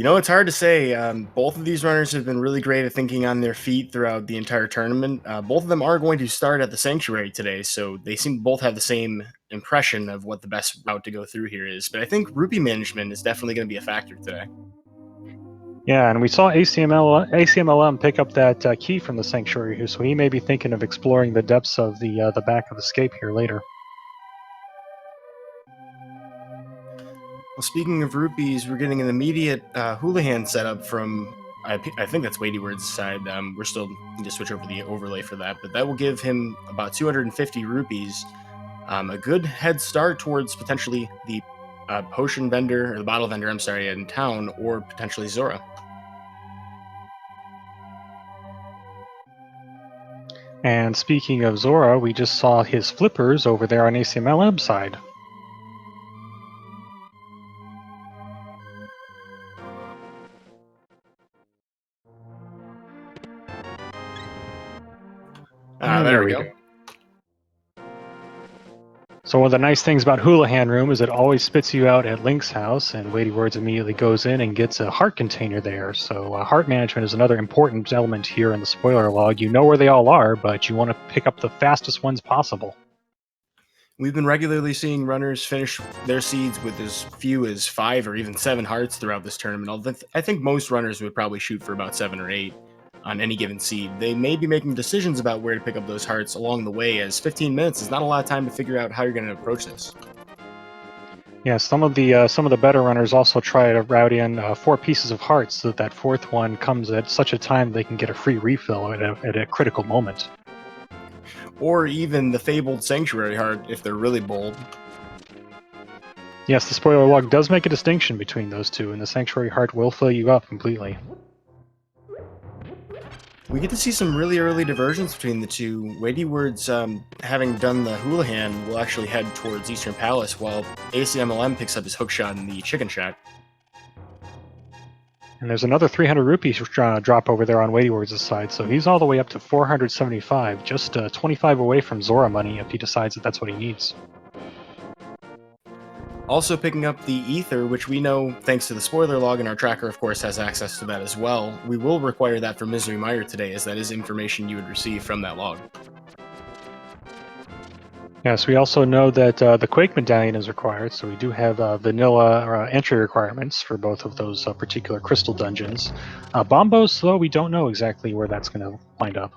It's hard to say. Both of these runners have been really great at thinking on their feet throughout the entire tournament. Both of them are going to start at the Sanctuary today, so they seem to both have the same impression of what the best route to go through here is. But I think rupee management is definitely going to be a factor today. Yeah, and we saw ACMLM pick up that key from the Sanctuary, so he may be thinking of exploring the depths of the back of Escape here later. Well, speaking of rupees, we're getting an immediate Houlihan setup from, I think that's WeightyWords' side. We're still need to switch over the overlay for that, but that will give him about 250 rupees. A good head start towards potentially the potion vendor, or the bottle vendor, I'm sorry, in town, or potentially Zora. And speaking of Zora, we just saw his flippers over there on ACMLM side. And There we go. So one of the nice things about Houlihan Room is it always spits you out at Link's house, and WeightyWords immediately goes in and gets a heart container there. So heart management is another important element here in the spoiler log. You know where they all are, but you want to pick up the fastest ones possible. We've been regularly seeing runners finish their seeds with as few as 5 or even 7 hearts throughout this tournament. Although I think most runners would probably shoot for about 7 or 8 on any given seed. They may be making decisions about where to pick up those hearts along the way, as 15 minutes is not a lot of time to figure out how you're going to approach this. Yeah, some of the better runners also try to route in 4 pieces of hearts so that fourth one comes at such a time they can get a free refill at a critical moment. Or even the fabled Sanctuary heart if they're really bold. Yes, the spoiler log does make a distinction between those two, and the Sanctuary heart will fill you up completely. We get to see some really early diversions between the two. WeightyWords, having done the Houlihan, will actually head towards Eastern Palace, while ACMLM picks up his hookshot in the Chicken Shack. And there's another 300 rupees drop over there on WeightyWords' side, so he's all the way up to 475, just 25 away from Zora money if he decides that that's what he needs. Also picking up the Ether, which we know, thanks to the spoiler log, and our tracker, of course, has access to that as well. We will require that for Misery Mire today, as that is information you would receive from that log. Yes, we also know that the Quake Medallion is required, so we do have vanilla entry requirements for both of those particular crystal dungeons. Bombos, though, we don't know exactly where that's going to wind up.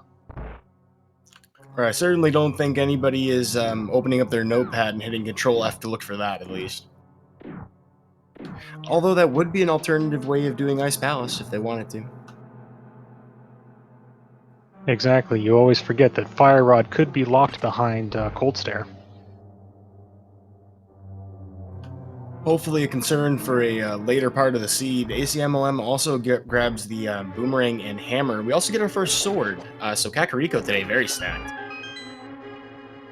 Or I certainly don't think anybody is opening up their notepad and hitting Control F to look for that, at least. Although that would be an alternative way of doing Ice Palace if they wanted to. Exactly, you always forget that Fire Rod could be locked behind Cold Stare. Hopefully a concern for a later part of the seed. ACMLM also grabs the Boomerang and Hammer. We also get our first sword, so Kakariko today, very stacked.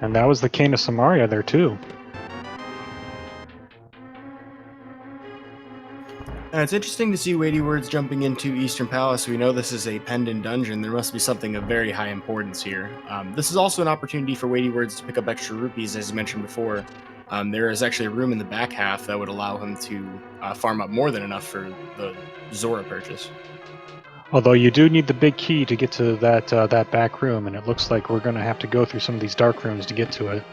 And that was the Cane of Samaria there, too. And it's interesting to see WeightyWords jumping into Eastern Palace. We know this is a pendant dungeon. There must be something of very high importance here. This is also an opportunity for WeightyWords to pick up extra rupees, as you mentioned before. There is actually a room in the back half that would allow him to farm up more than enough for the Zora purchase. Although you do need the big key to get to that back room, and it looks like we're going to have to go through some of these dark rooms to get to it.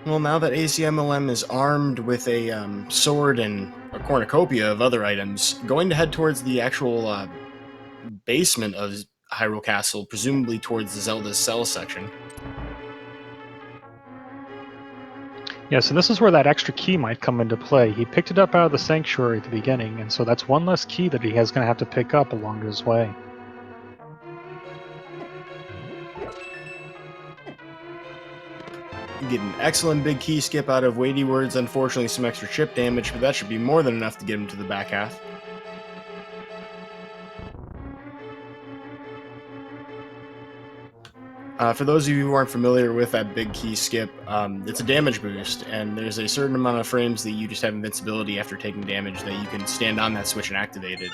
Well, now that ACMLM is armed with a sword and a cornucopia of other items, going to head towards the actual basement of Hyrule Castle, presumably towards the Zelda's cell section. Yeah, so this is where that extra key might come into play. He picked it up out of the Sanctuary at the beginning, and so that's one less key that he has going to have to pick up along his way. You get an excellent big key skip out of WeightyWords, unfortunately some extra chip damage, but that should be more than enough to get him to the back half. For those of you who aren't familiar with that big key skip, it's a damage boost, and there's a certain amount of frames that you just have invincibility after taking damage that you can stand on that switch and activate it.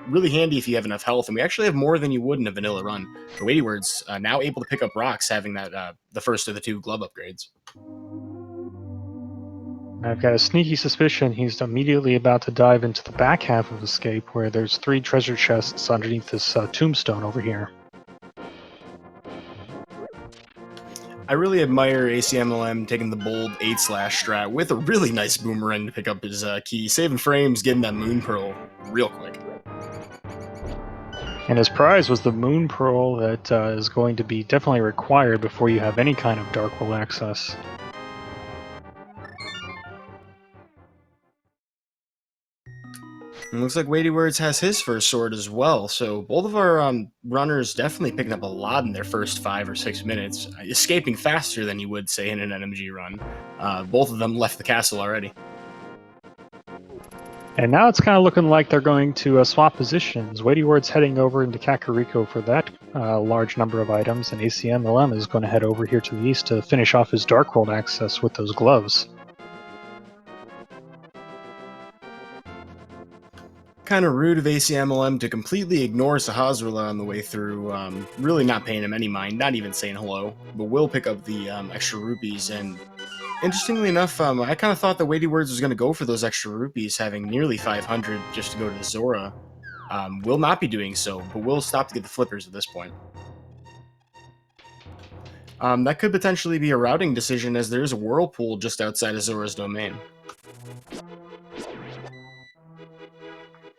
Really handy if you have enough health, and we actually have more than you would in a vanilla run. The WeightyWords now able to pick up rocks, having that the first of the 2 glove upgrades. I've got a sneaky suspicion he's immediately about to dive into the back half of Escape, where there's 3 treasure chests underneath this tombstone over here. I really admire Acmlm taking the bold 8/ strat with a really nice boomerang to pick up his key, saving frames, getting that Moon Pearl real quick. And his prize was the Moon Pearl that is going to be definitely required before you have any kind of Dark World access. And looks like WeightyWords has his first sword as well, so both of our runners definitely picking up a lot in their first 5 or 6 minutes, escaping faster than you would, say, in an NMG run. Both of them left the castle already. And now it's kind of looking like they're going to swap positions. WeightyWords heading over into Kakariko for that large number of items, and Acmlm is going to head over here to the east to finish off his Dark World access with those gloves. Kind of rude of Acmlm to completely ignore Sahasrahla on the way through, really not paying him any mind, not even saying hello, but will pick up the extra rupees. And interestingly enough, I kind of thought that WeightyWords was going to go for those extra rupees, having nearly 500 just to go to the Zora. Will not be doing so, but will stop to get the flippers at this point. That could potentially be a routing decision, as there is a whirlpool just outside of Zora's domain.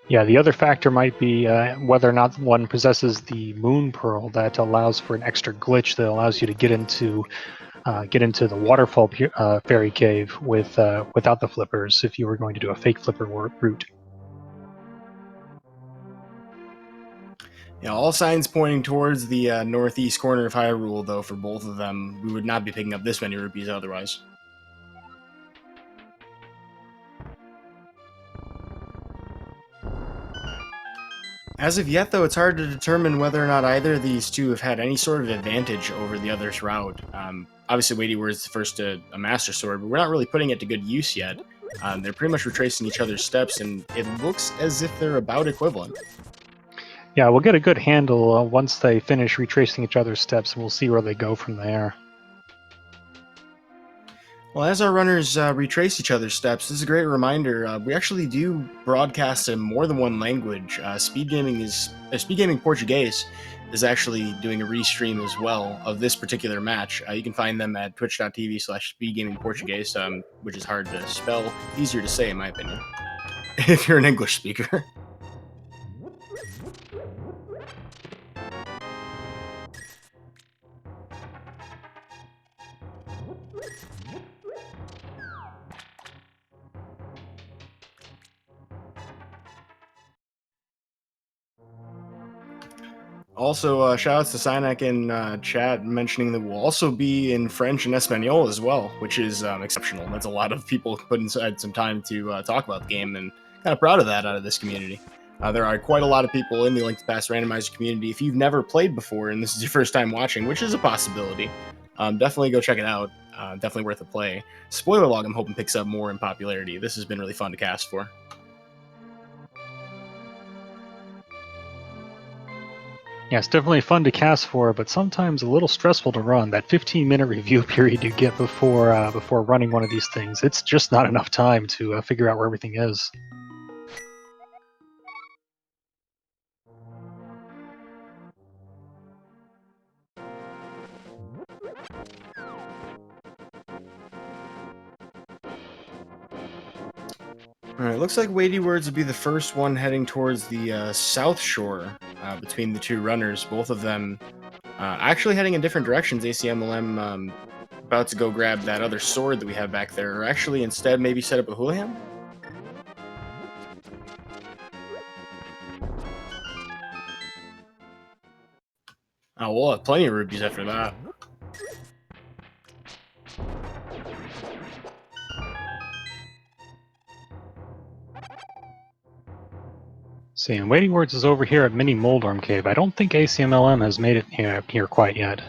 Yeah, the other factor might be whether or not one possesses the Moon Pearl that allows for an extra glitch that allows you to get into the Waterfall Fairy Cave without the flippers if you were going to do a fake flipper route. Yeah, all signs pointing towards the northeast corner of Hyrule, though, for both of them. We would not be picking up this many rupees otherwise. As of yet, though, it's hard to determine whether or not either of these two have had any sort of advantage over the other's route. Obviously, WeightyWords is the first to a Master Sword, but we're not really putting it to good use yet. They're pretty much retracing each other's steps, and it looks as if they're about equivalent. Yeah, we'll get a good handle once they finish retracing each other's steps, and we'll see where they go from there. Well, as our runners retrace each other's steps, this is a great reminder. We actually do broadcast in more than one language. Speed Gaming Portuguese is actually doing a restream as well of this particular match. You can find them at twitch.tv/speedgamingportuguese, which is hard to spell, easier to say in my opinion, if you're an English speaker. Also, shout outs to Sinek in chat mentioning that we'll also be in French and Espanol as well, which is exceptional. That's a lot of people put inside some time to talk about the game, and kind of proud of that out of this community. There are quite a lot of people in the Link to Past Randomizer community. If you've never played before and this is your first time watching, which is a possibility, definitely go check it out. Definitely worth a play. Spoiler log, I'm hoping, picks up more in popularity. This has been really fun to cast for. Yeah, it's definitely fun to cast for, but sometimes a little stressful to run. That 15-minute review period you get before running one of these things, it's just not enough time to figure out where everything is. Alright, looks like WeightyWords would be the first one heading towards the south shore between the two runners. Both of them actually heading in different directions. Acmlm about to go grab that other sword that we have back there, or actually instead maybe set up a houlihan? Oh, we'll have plenty of rupees after that. See, and WeightyWords is over here at Mini Moldorm Cave. I don't think Acmlm has made it here quite yet.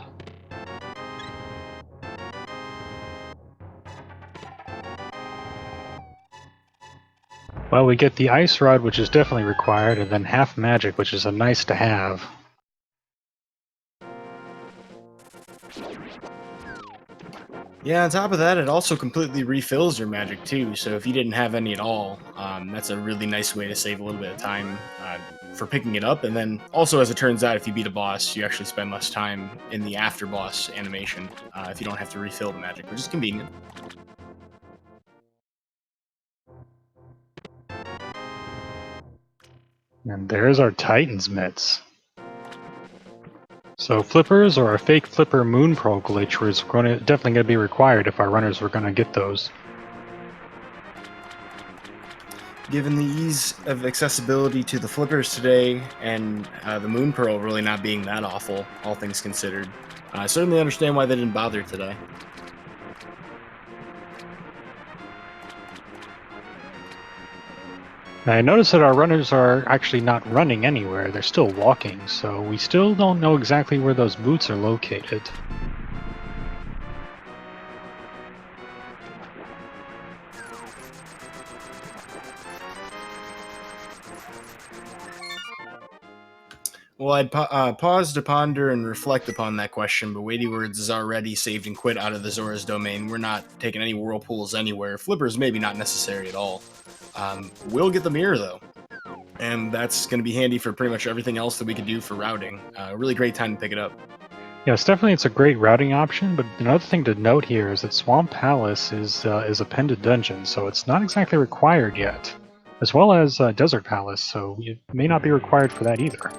Well, we get the Ice Rod, which is definitely required, and then Half Magic, which is a nice to have. Yeah, on top of that, it also completely refills your magic too. So if you didn't have any at all, that's a really nice way to save a little bit of time for picking it up. And then also, as it turns out, if you beat a boss, you actually spend less time in the after boss animation if you don't have to refill the magic, which is convenient. And there's our Titan's Mitts. So flippers or a fake flipper moon pearl glitch was definitely going to be required if our runners were going to get those. Given the ease of accessibility to the flippers today and the moon pearl really not being that awful, all things considered, I certainly understand why they didn't bother today. I notice that our runners are actually not running anywhere, they're still walking, so we still don't know exactly where those boots are located. Well, I'd pause to ponder and reflect upon that question, but WeightyWords is already saved and quit out of the Zora's domain. We're not taking any whirlpools anywhere. Flippers maybe not necessary at all. We'll get the mirror, though. And that's going to be handy for pretty much everything else that we could do for routing. Really great time to pick it up. Yes, definitely it's a great routing option, but another thing to note here is that Swamp Palace is a pendant dungeon, so it's not exactly required yet, as well as Desert Palace, so it may not be required for that either.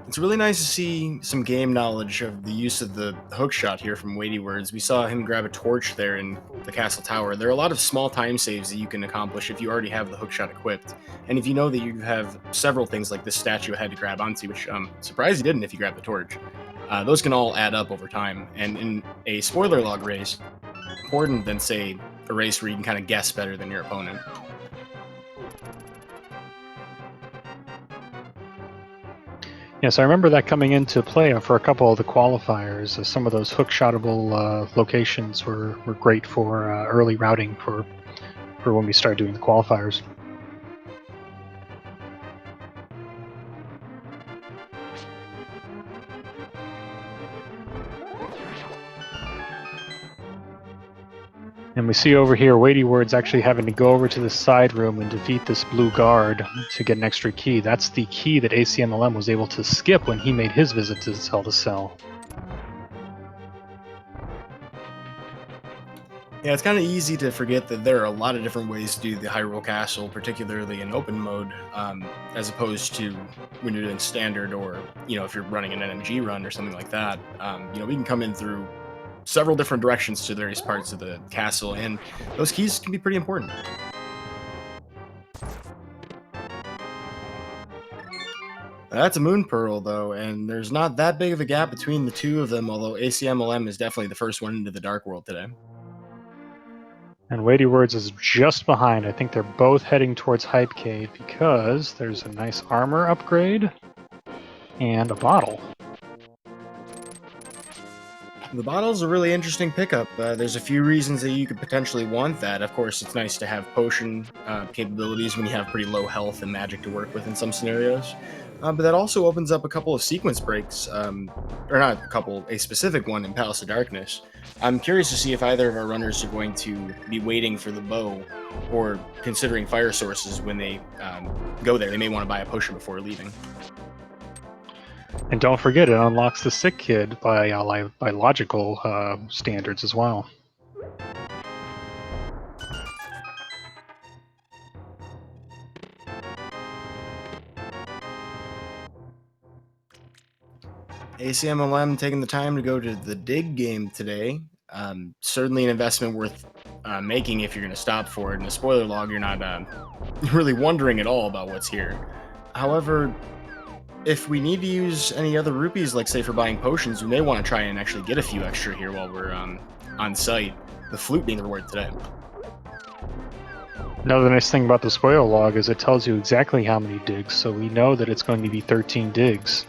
It's really nice to see some game knowledge of the use of the hook shot here from WeightyWords. We saw him grab a torch there in the castle tower. There are a lot of small time saves that you can accomplish if you already have the hook shot equipped. And if you know that you have several things like this statue I had to grab onto, which I'm surprised you didn't if you grabbed the torch, those can all add up over time. And in a spoiler log race, important than, say, a race where you can kind of guess better than your opponent. Yes, I remember that coming into play for a couple of the qualifiers. Some of those hook-shottable locations were great for early routing for when we start doing the qualifiers. And we see over here WeightyWords actually having to go over to the side room and defeat this blue guard to get an extra key. That's the key that Acmlm was able to skip when he made his visit to Zelda Cell. Yeah, it's kind of easy to forget that there are a lot of different ways to do the Hyrule Castle, particularly in open mode, as opposed to when you're doing standard or, if you're running an NMG run or something like that. We can come in through several different directions to various parts of the castle, and those keys can be pretty important. That's a Moon Pearl, though, and there's not that big of a gap between the two of them, although Acmlm is definitely the first one into the Dark World today. And WeightyWords is just behind. I think they're both heading towards Hype Cave because there's a nice armor upgrade and a bottle. The bottle's a really interesting pickup. There's a few reasons that you could potentially want that. Of course, it's nice to have potion capabilities when you have pretty low health and magic to work with in some scenarios. But that also opens up a couple of sequence breaks, or not a couple, a specific one in Palace of Darkness. I'm curious to see if either of our runners are going to be waiting for the bow or considering fire sources when they go there. They may want to buy a potion before leaving. And don't forget, it unlocks the Sick Kid by logical standards as well. Acmlm taking the time to go to the dig game today. Certainly an investment worth making if you're going to stop for it. In a spoiler log, you're not really wondering at all about what's here. However, if we need to use any other rupees, like say for buying potions, we may want to try and actually get a few extra here while we're on site. The flute being the reward today. Another nice thing about the spoiler log is it tells you exactly how many digs, so we know that it's going to be 13 digs.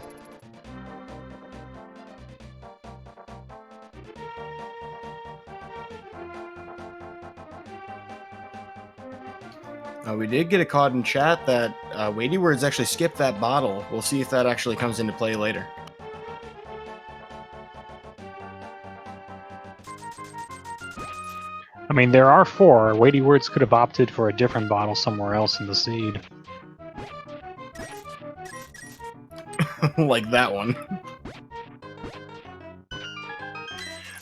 We did get a caught in chat that WeightyWords actually skipped that bottle. We'll see if that actually comes into play later. I mean, there are 4. WeightyWords could have opted for a different bottle somewhere else in the seed. Like that one.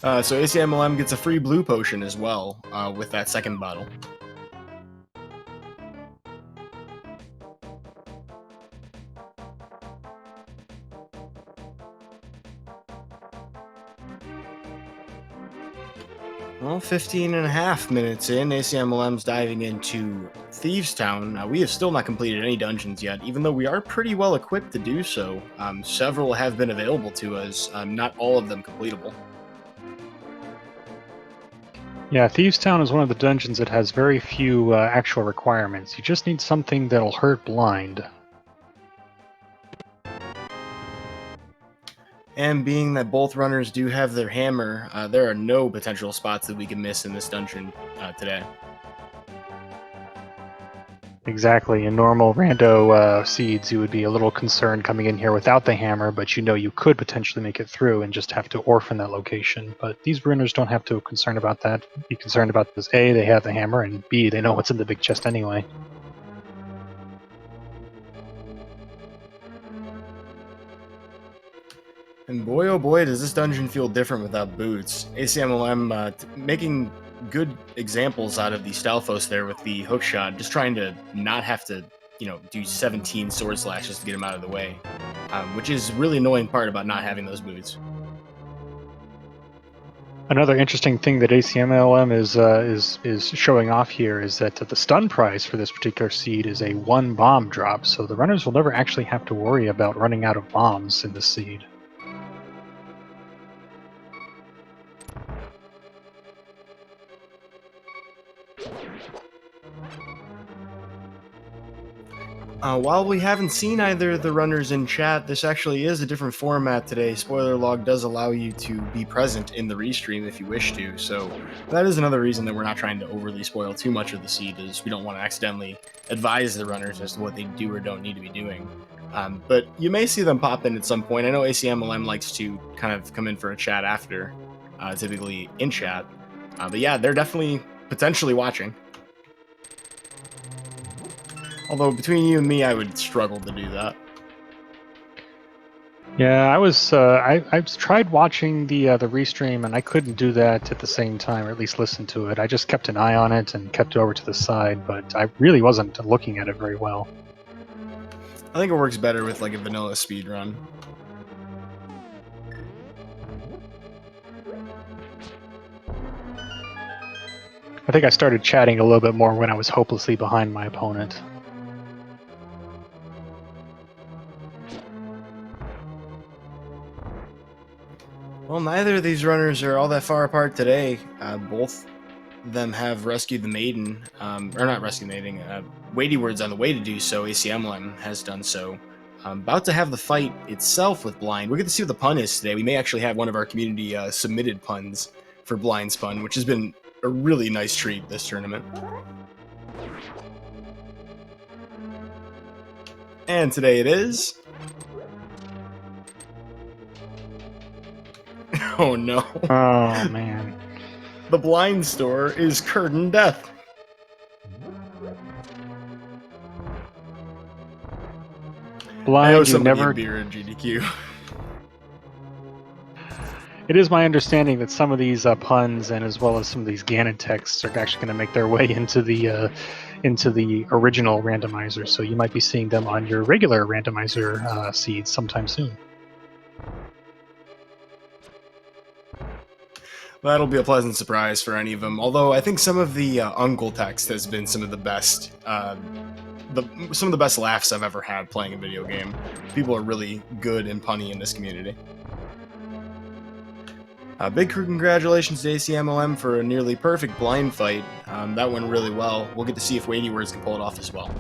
So Acmlm gets a free blue potion as well with that second bottle. Well, 15 and a half minutes in, Acmlm's diving into Thieves Town. We have still not completed any dungeons yet, even though we are pretty well equipped to do so. Several have been available to us, not all of them completable. Yeah, Thieves Town is one of the dungeons that has very few actual requirements. You just need something that'll hurt blind. And being that both runners do have their hammer, there are no potential spots that we can miss in this dungeon today. Exactly. In normal rando seeds, you would be a little concerned coming in here without the hammer, but you know you could potentially make it through and just have to orphan that location. But these runners don't have to be concerned about that. Be concerned about this: A, they have the hammer, and B, they know what's in the big chest anyway. And boy, oh boy, does this dungeon feel different without boots. Acmlm making good examples out of the Stalfos there with the hook shot, just trying to not have to, do 17 sword slashes to get him out of the way, which is really annoying part about not having those boots. Another interesting thing that Acmlm is showing off here is that the stun price for this particular seed is a 1 bomb drop, so the runners will never actually have to worry about running out of bombs in this seed. While we haven't seen either of the runners in chat, this actually is a different format today. Spoiler log does allow you to be present in the restream if you wish to, so that is another reason that we're not trying to overly spoil too much of the seed, is we don't want to accidentally advise the runners as to what they do or don't need to be doing. But you may see them pop in at some point. I know Acmlm likes to kind of come in for a chat after, typically in chat. But yeah, they're definitely potentially watching. Although between you and me, I would struggle to do that. Yeah, I tried watching the restream, and I couldn't do that at the same time, or at least listen to it. I just kept an eye on it and kept it over to the side, but I really wasn't looking at it very well. I think it works better with like a vanilla speed run. I think I started chatting a little bit more when I was hopelessly behind my opponent. Well, neither of these runners are all that far apart today. Both of them have rescued the maiden, or not rescued the maiden, WeightyWords on the way to do so. Acmlm has done so. About to have the fight itself with Blind. We're going to see what the pun is today. We may actually have one of our community submitted puns for Blind's pun, which has been a really nice treat this tournament. And today it is... Oh no. Oh, man. The Blind store is curtain death. Blind, you never... a beer in GDQ. It is my understanding that some of these puns, and as well as some of these Ganon texts, are actually going to make their way into the original randomizer, so you might be seeing them on your regular randomizer seeds sometime soon. That'll be a pleasant surprise for any of them. Although I think some of the Uncle text has been some of the best, some of the best laughs I've ever had playing a video game. People are really good and punny in this community. Big congratulations to Acmlm for a nearly perfect blind fight. That went really well. We'll get to see if WeightyWords can pull it off as well.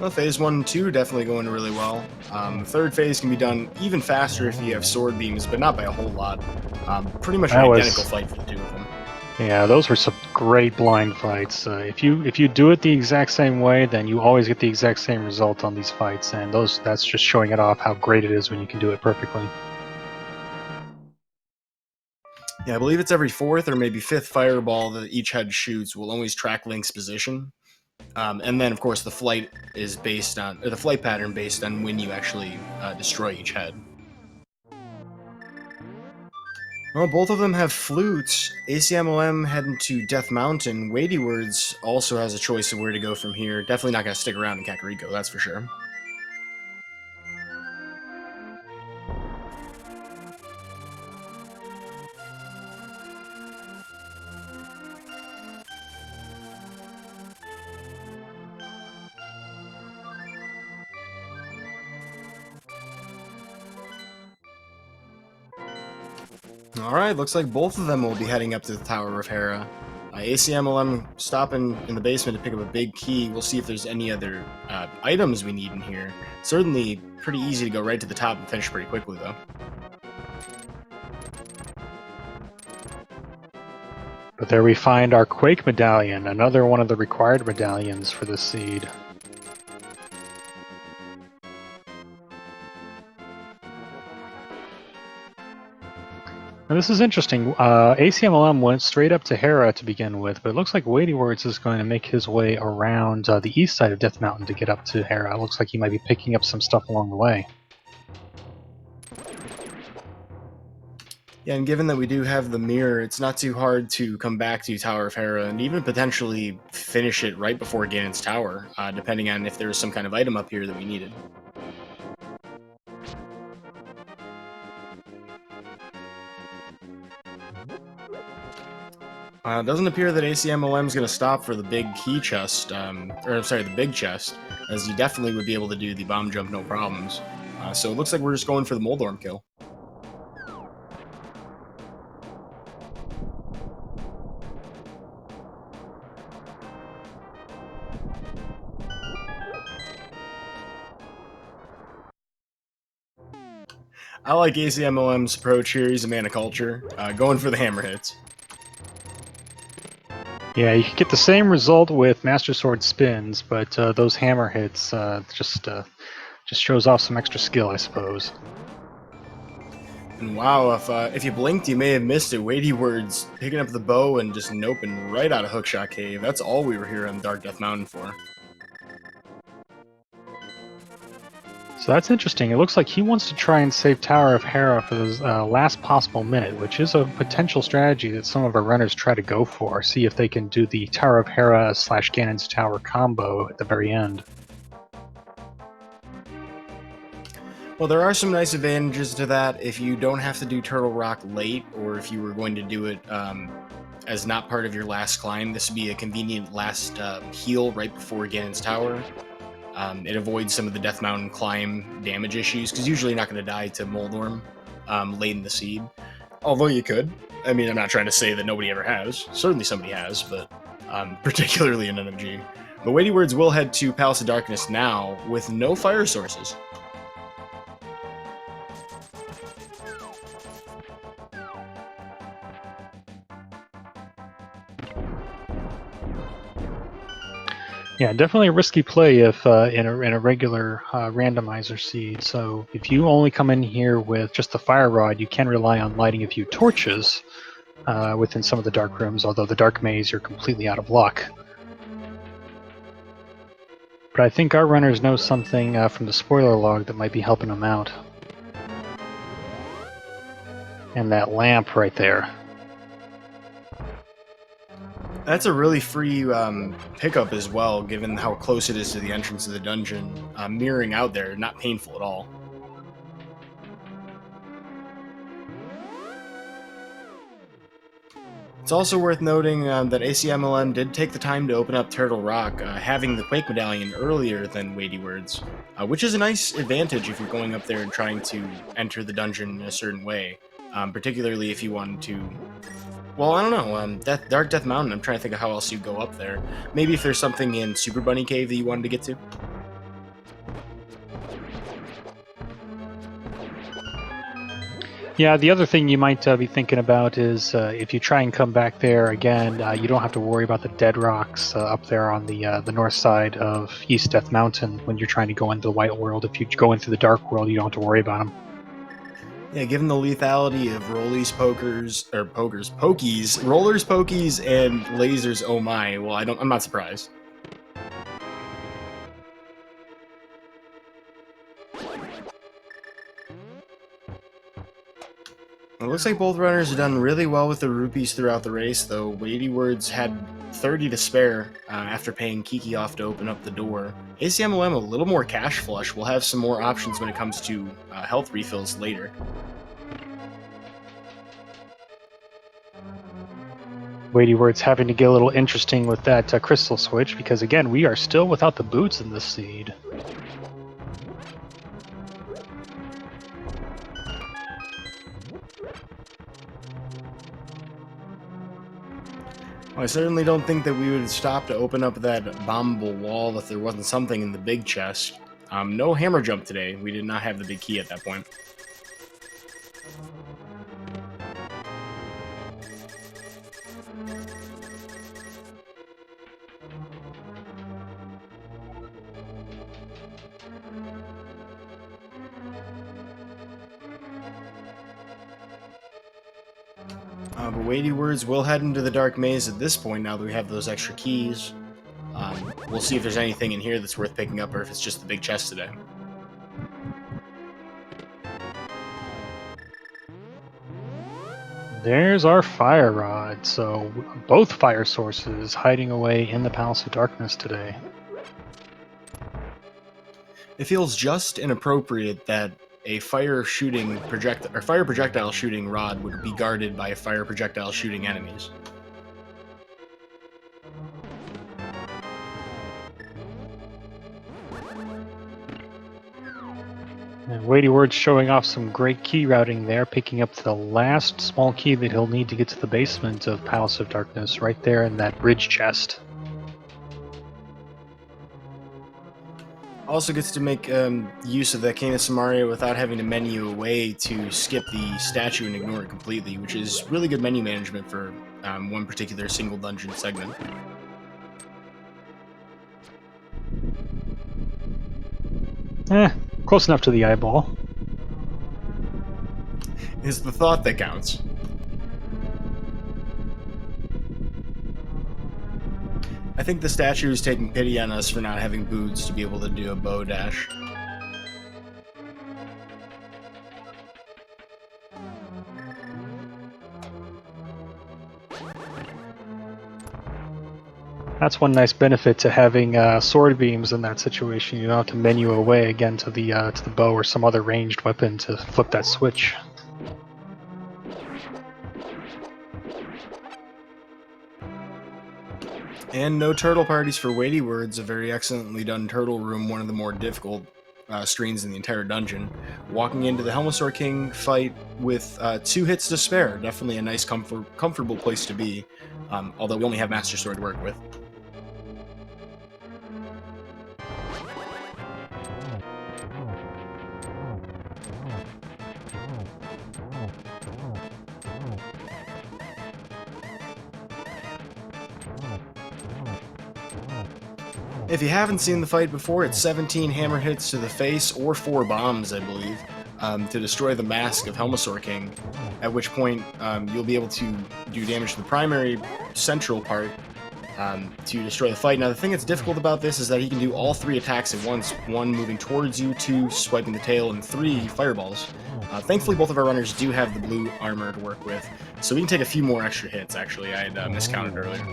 Well, phase 1 and 2 definitely going really well. Third phase can be done even faster if you have sword beams, but not by a whole lot. Pretty much an identical fight for the two of them. Yeah, those were some great blind fights. If you do it the exact same way, then you always get the exact same result on these fights, and that's just showing it off how great it is when you can do it perfectly. Yeah, I believe it's every fourth or maybe fifth fireball that each head shoots will always track Link's position. And then, of course, the flight is based on, or the flight pattern based on when you actually destroy each head. Well, both of them have flutes. Acmlm heading to Death Mountain. WeightyWords also has a choice of where to go from here. Definitely not going to stick around in Kakariko, that's for sure. Alright, looks like both of them will be heading up to the Tower of Hera. Acmlm stopping in the basement to pick up a big key. We'll see if there's any other items we need in here. Certainly pretty easy to go right to the top and finish pretty quickly, though. But there we find our Quake Medallion, another one of the required medallions for the seed. Now this is interesting. Acmlm went straight up to Hera to begin with, but it looks like WeightyWords is going to make his way around the east side of Death Mountain to get up to Hera. It looks like he might be picking up some stuff along the way. Yeah, and given that we do have the mirror, it's not too hard to come back to Tower of Hera and even potentially finish it right before Ganon's Tower, depending on if there was some kind of item up here that we needed. It doesn't appear that Acmlm is going to stop for the big key chest, the big chest, as you definitely would be able to do the bomb jump no problems. So it looks like we're just going for the Moldorm kill. I like Acmlm's approach here. He's a man of culture, going for the hammer hits. Yeah, you can get the same result with Master Sword spins, but those hammer hits just shows off some extra skill, I suppose. And wow, if you blinked, you may have missed it. WeightyWords picking up the bow and just noping right out of Hookshot Cave. That's all we were here on Dark Death Mountain for. So that's interesting. It looks like he wants to try and save Tower of Hera for the last possible minute, which is a potential strategy that some of our runners try to go for. See if they can do the Tower of Hera / Ganon's Tower combo at the very end. Well, there are some nice advantages to that if you don't have to do Turtle Rock late, or if you were going to do it as not part of your last climb. This would be a convenient last heal right before Ganon's Tower. It avoids some of the Death Mountain climb damage issues, because usually you're not going to die to Moldorm late in the seed. Although you could. I mean, I'm not trying to say that nobody ever has. Certainly somebody has, but particularly in NMG. But WeightyWords will head to Palace of Darkness now with no fire sources. Yeah, definitely a risky play if in a regular randomizer seed. So if you only come in here with just the fire rod, you can rely on lighting a few torches within some of the dark rooms. Although the dark maze, you're completely out of luck. But I think our runners know something from the spoiler log that might be helping them out. And that lamp right there. That's a really free pickup as well, given how close it is to the entrance of the dungeon. Mirroring out there, not painful at all. It's also worth noting that Acmlm did take the time to open up Turtle Rock, having the Quake Medallion earlier than WeightyWords, which is a nice advantage if you're going up there and trying to enter the dungeon in a certain way, particularly if you wanted to. Well, I don't know. Dark Death Mountain, I'm trying to think of how else you go up there. Maybe if there's something in Super Bunny Cave that you wanted to get to? Yeah, the other thing you might be thinking about is if you try and come back there again, you don't have to worry about the dead rocks up there on the north side of East Death Mountain when you're trying to go into the White World. If you go into the Dark World, you don't have to worry about them. Yeah, given the lethality of pokies, rollers, pokies, and lasers. Oh my! Well, I'm not surprised. It looks like both runners have done really well with the rupees throughout the race, though. WeightyWords had 30 to spare after paying Kiki off to open up the door. Acmlm a little more cash flush. We'll have some more options when it comes to health refills later. WeightyWords having to get a little interesting with that crystal switch because, again, we are still without the boots in this seed. I certainly don't think that we would stop to open up that bombable wall if there wasn't something in the big chest. No hammer jump today. We did not have the big key at that point. But WeightyWords will head into the dark maze at this point now that we have those extra keys. We'll see if there's anything in here that's worth picking up or if it's just the big chest today. There's our fire rod. So both fire sources hiding away in the Palace of Darkness today. It feels just and appropriate that a fire projectile shooting rod would be guarded by fire projectile shooting enemies. And WeightyWords showing off some great key routing there, picking up the last small key that he'll need to get to the basement of Palace of Darkness, right there in that bridge chest. Also gets to make use of that Cane of Samaria without having to menu away to skip the statue and ignore it completely, which is really good menu management for one particular single dungeon segment. Close enough to the eyeball. It's the thought that counts. I think the statue is taking pity on us for not having boots to be able to do a bow dash. That's one nice benefit to having sword beams in that situation. You don't have to menu away again to the bow or some other ranged weapon to flip that switch. And no turtle parties for WeightyWords, a very excellently done turtle room, one of the more difficult screens in the entire dungeon. Walking into the Helmosaur King fight with 2 hits to spare, definitely a nice, comfortable place to be, although we only have Master Sword to work with. If you haven't seen the fight before, it's 17 hammer hits to the face or 4 bombs, I believe, to destroy the mask of Helmosaur King, at which point you'll be able to do damage to the primary central part to destroy the fight. Now, the thing that's difficult about this is that he can do all 3 attacks at once, 1 moving towards you, 2 swiping the tail, and 3 fireballs. Thankfully, both of our runners do have the blue armor to work with, so we can take a few more extra hits, actually. I had miscounted earlier.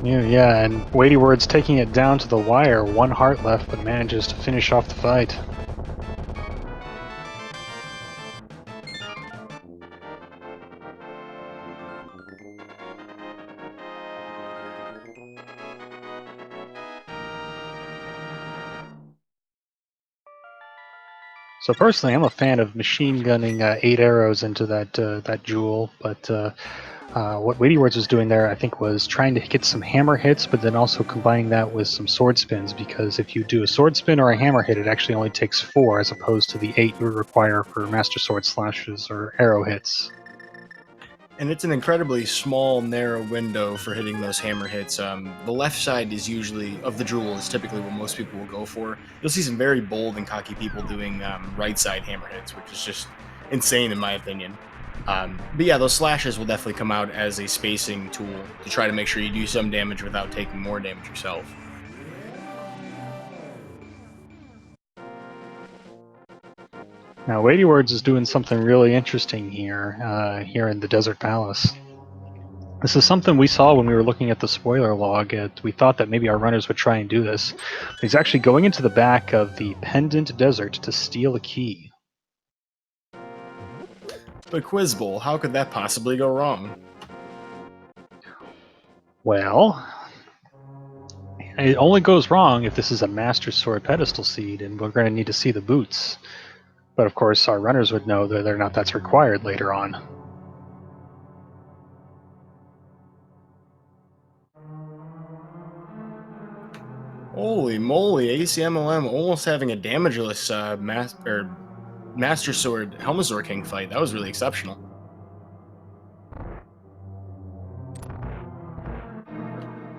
Yeah, and WeightyWords taking it down to the wire, 1 heart left, but manages to finish off the fight. So personally, I'm a fan of machine gunning 8 arrows into that jewel, but what WeightyWords was doing there, I think, was trying to get some hammer hits, but then also combining that with some sword spins, because if you do a sword spin or a hammer hit, it actually only takes 4 as opposed to the 8 you would require for Master Sword slashes or arrow hits. And it's an incredibly small, narrow window for hitting those hammer hits. The left side is usually, of the drool, is typically what most people will go for. You'll see some very bold and cocky people doing right side hammer hits, which is just insane in my opinion. But yeah, those slashes will definitely come out as a spacing tool to try to make sure you do some damage without taking more damage yourself. Now, WeightyWords is doing something really interesting here in the Desert Palace. This is something we saw when we were looking at the spoiler log. We thought that maybe our runners would try and do this. He's actually going into the back of the Pendant Desert to steal a key. But Quiz Bowl, how could that possibly go wrong? Well, it only goes wrong if this is a Master Sword pedestal seed, and we're going to need to see the boots. But of course, our runners would know whether or not that's required later on. Holy moly, Acmlm almost having a damageless Master Sword Helmazor King fight. That was really exceptional.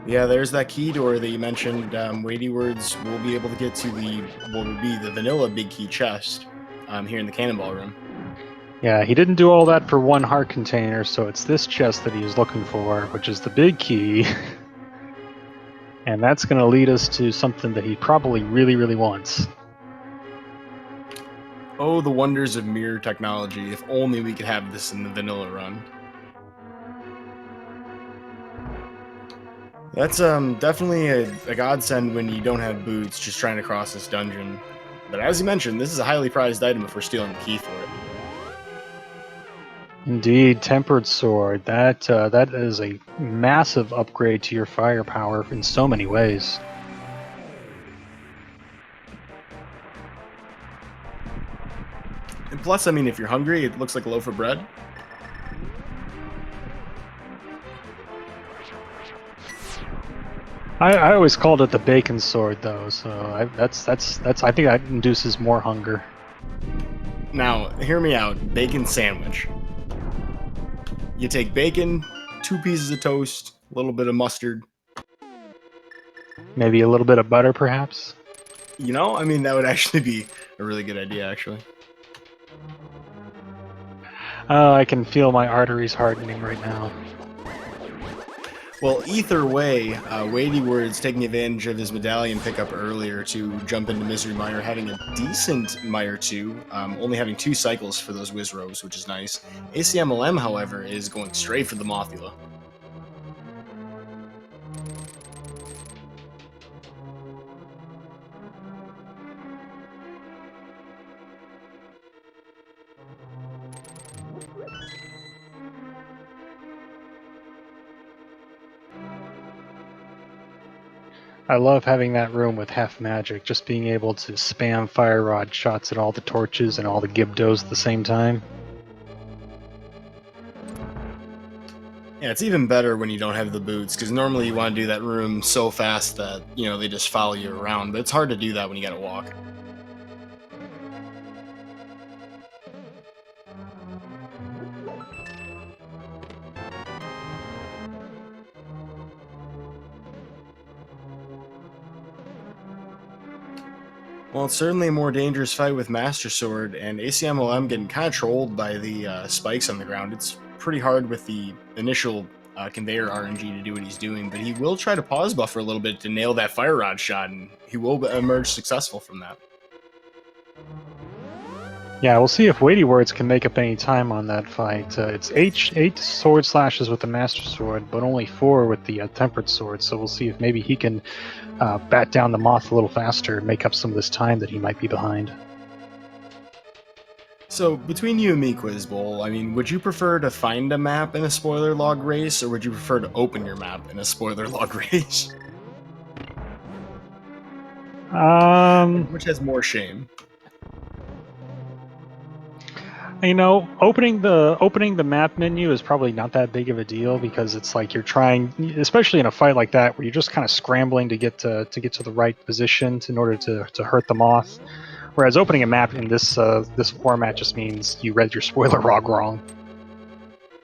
Yeah, there's that key door that you mentioned. WeightyWords will be able to get to what would be the vanilla big key chest here in the Cannonball Room. Yeah, he didn't do all that for one heart container, so it's this chest that he was looking for, which is the big key. And that's going to lead us to something that he probably really, really wants. Oh, the wonders of mirror technology. If only we could have this in the vanilla run. That's definitely a godsend when you don't have boots just trying to cross this dungeon. But as you mentioned, this is a highly prized item if we're stealing the key for it. Indeed, Tempered Sword. That is a massive upgrade to your firepower in so many ways. And plus, I mean, if you're hungry, it looks like a loaf of bread. I always called it the bacon sword, though, so I think that induces more hunger. Now, hear me out. Bacon sandwich. You take bacon, 2 pieces of toast, a little bit of mustard. Maybe a little bit of butter, perhaps? You know, I mean, that would actually be a really good idea, actually. Oh, I can feel my arteries hardening right now. Well, either way, WeightyWords taking advantage of his medallion pickup earlier to jump into Misery Mire, having a decent Mire 2, only having 2 cycles for those Wiz Robes, which is nice. Acmlm, however, is going straight for the Mothula. I love having that room with half magic, just being able to spam fire rod shots at all the torches and all the Gibdos at the same time. Yeah, it's even better when you don't have the boots, because normally you want to do that room so fast that, you know, they just follow you around, but it's hard to do that when you gotta walk. Well, it's certainly a more dangerous fight with Master Sword, and Acmlm getting kind of trolled by the spikes on the ground. It's pretty hard with the initial conveyor RNG to do what he's doing, but he will try to pause buffer a little bit to nail that fire rod shot, and he will emerge successful from that. Yeah, we'll see if WeightyWords can make up any time on that fight. It's 8 sword slashes with the Master Sword, but only 4 with the Tempered Sword, so we'll see if maybe he can bat down the Moth a little faster and make up some of this time that he might be behind. So, between you and me, Quiz Bowl, I mean, would you prefer to find a map in a spoiler log race, or would you prefer to open your map in a spoiler log race? Um, Which has more shame? You know, opening the map menu is probably not that big of a deal because it's like you're trying, especially in a fight like that, where you're just kind of scrambling to get to the right position in order to hurt the moth. Whereas opening a map in this format just means you read your spoiler log wrong.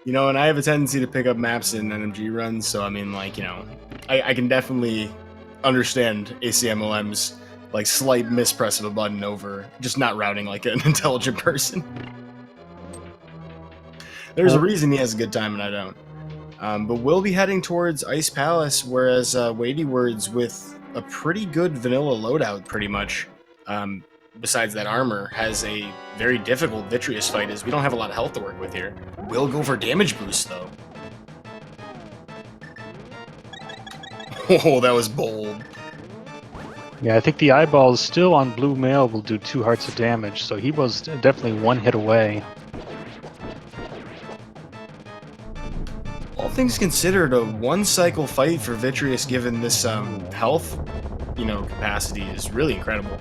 You know, and I have a tendency to pick up maps in NMG runs, so I mean, like, you know, I can definitely understand ACMLM's like slight mispress of a button over just not routing like an intelligent person. There's a reason he has a good time and I don't. But we'll be heading towards Ice Palace, whereas WeightyWords with a pretty good vanilla loadout, pretty much. Um, besides that armor, has a very difficult Vitreous fight, as we don't have a lot of health to work with here. We'll go for damage boost, though. Oh, that was bold. Yeah, I think the eyeballs still on blue male will do 2 hearts of damage, so he was definitely 1 hit away. All things considered, a 1-cycle fight for Vitreous, given this health, you know, capacity, is really incredible.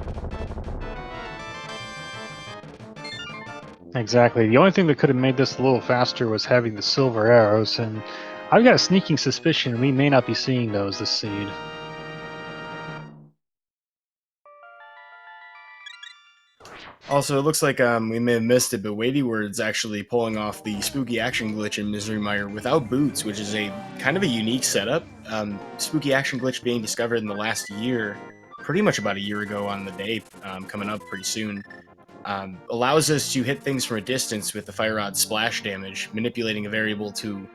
Exactly. The only thing that could have made this a little faster was having the silver arrows, and I've got a sneaking suspicion we may not be seeing those this seed. Also, it looks like we may have missed it, but WeightyWords actually pulling off the spooky action glitch in Misery Mire without boots, which is a kind of a unique setup. Spooky action glitch being discovered in the last year, pretty much about a year ago on the day, coming up pretty soon. Allows us to hit things from a distance with the Fire Rod splash damage, manipulating a variable to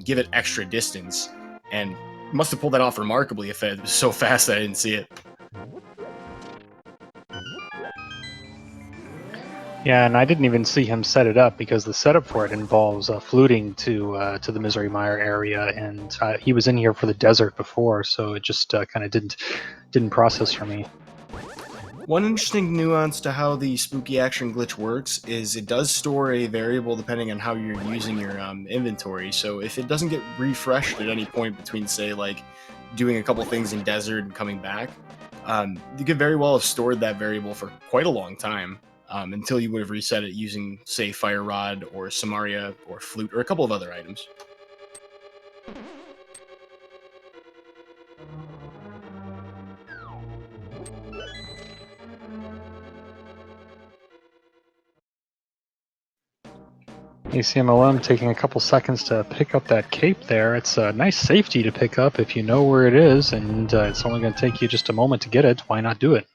give it extra distance. And must have pulled that off remarkably if it was so fast that I didn't see it. Yeah, and I didn't even see him set it up because the setup for it involves fluting to the Misery Mire area, and he was in here for the desert before, so it just kind of didn't process for me. One interesting nuance to how the spooky action glitch works is it does store a variable depending on how you're using your inventory. So if it doesn't get refreshed at any point between, say, like doing a couple things in desert and coming back, you could very well have stored that variable for quite a long time until you would have reset it using, say, Fire Rod or Samaria or Flute or a couple of other items. ACMLM taking a couple seconds to pick up that cape there. It's a nice safety to pick up if you know where it is, and it's only going to take you just a moment to get it. Why not do it?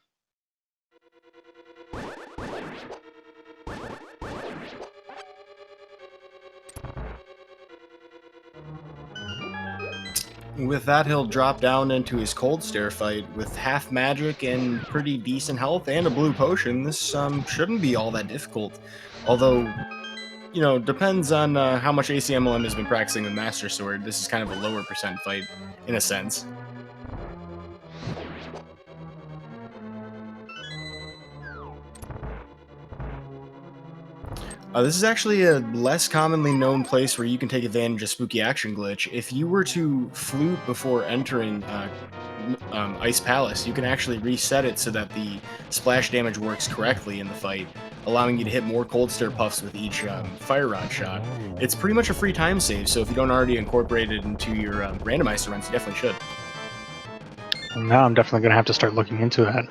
With that, he'll drop down into his Cold Stare fight with half magic and pretty decent health and a blue potion. This shouldn't be all that difficult, although, you know, depends on how much ACMLM has been practicing with Master Sword. This is kind of a lower percent fight, in a sense. This is actually a less commonly known place where you can take advantage of Spooky Action Glitch. If you were to flute before entering Ice Palace, you can actually reset it so that the splash damage works correctly in the fight, allowing you to hit more Cold Stare puffs with each Fire Rod shot. It's pretty much a free time save, so if you don't already incorporate it into your Randomizer runs, you definitely should. Now I'm definitely going to have to start looking into that.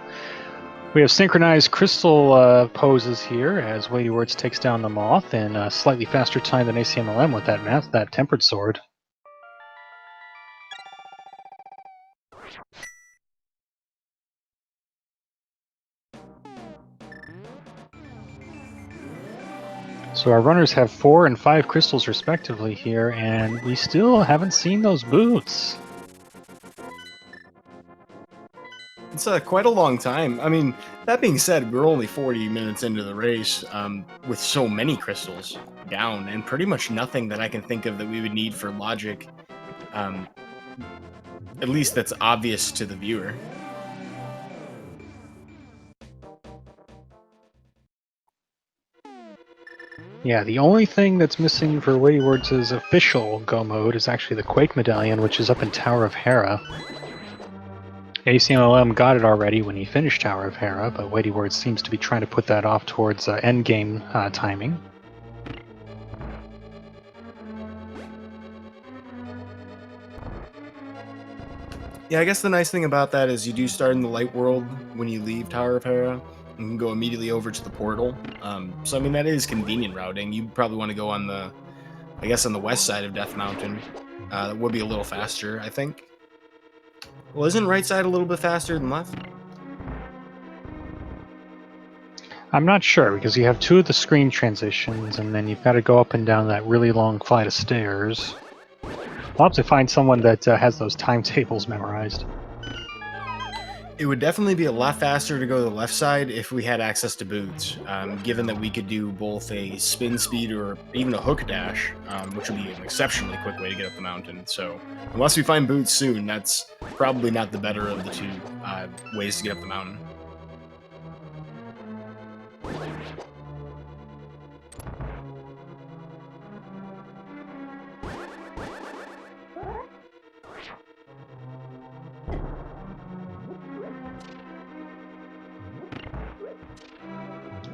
We have synchronized crystal poses here as WeightyWords takes down the moth in a slightly faster time than ACMLM with that tempered sword. So our runners have 4 and 5 crystals respectively here, and we still haven't seen those boots. It's quite a long time. I mean, that being said, we're only 40 minutes into the race with so many crystals down, and pretty much nothing that I can think of that we would need for logic, at least that's obvious to the viewer. Yeah, the only thing that's missing for WeightyWords' official go mode is actually the Quake Medallion, which is up in Tower of Hera. ACMLM got it already when he finished Tower of Hera, but WeightyWords seems to be trying to put that off towards endgame timing. Yeah, I guess the nice thing about that is you do start in the light world when you leave Tower of Hera, and can go immediately over to the portal. So I mean that is convenient routing. You probably want to go on the, I guess, on the west side of Death Mountain. That would be a little faster, I think. Well, isn't right side a little bit faster than left? I'm not sure, because you have two of the screen transitions, and then you've got to go up and down that really long flight of stairs. I'll have to find someone that has those timetables memorized. It would definitely be a lot faster to go to the left side if we had access to boots, given that we could do both a spin speed or even a hook dash, which would be an exceptionally quick way to get up the mountain. So, unless we find boots soon, that's probably not the better of the two ways to get up the mountain.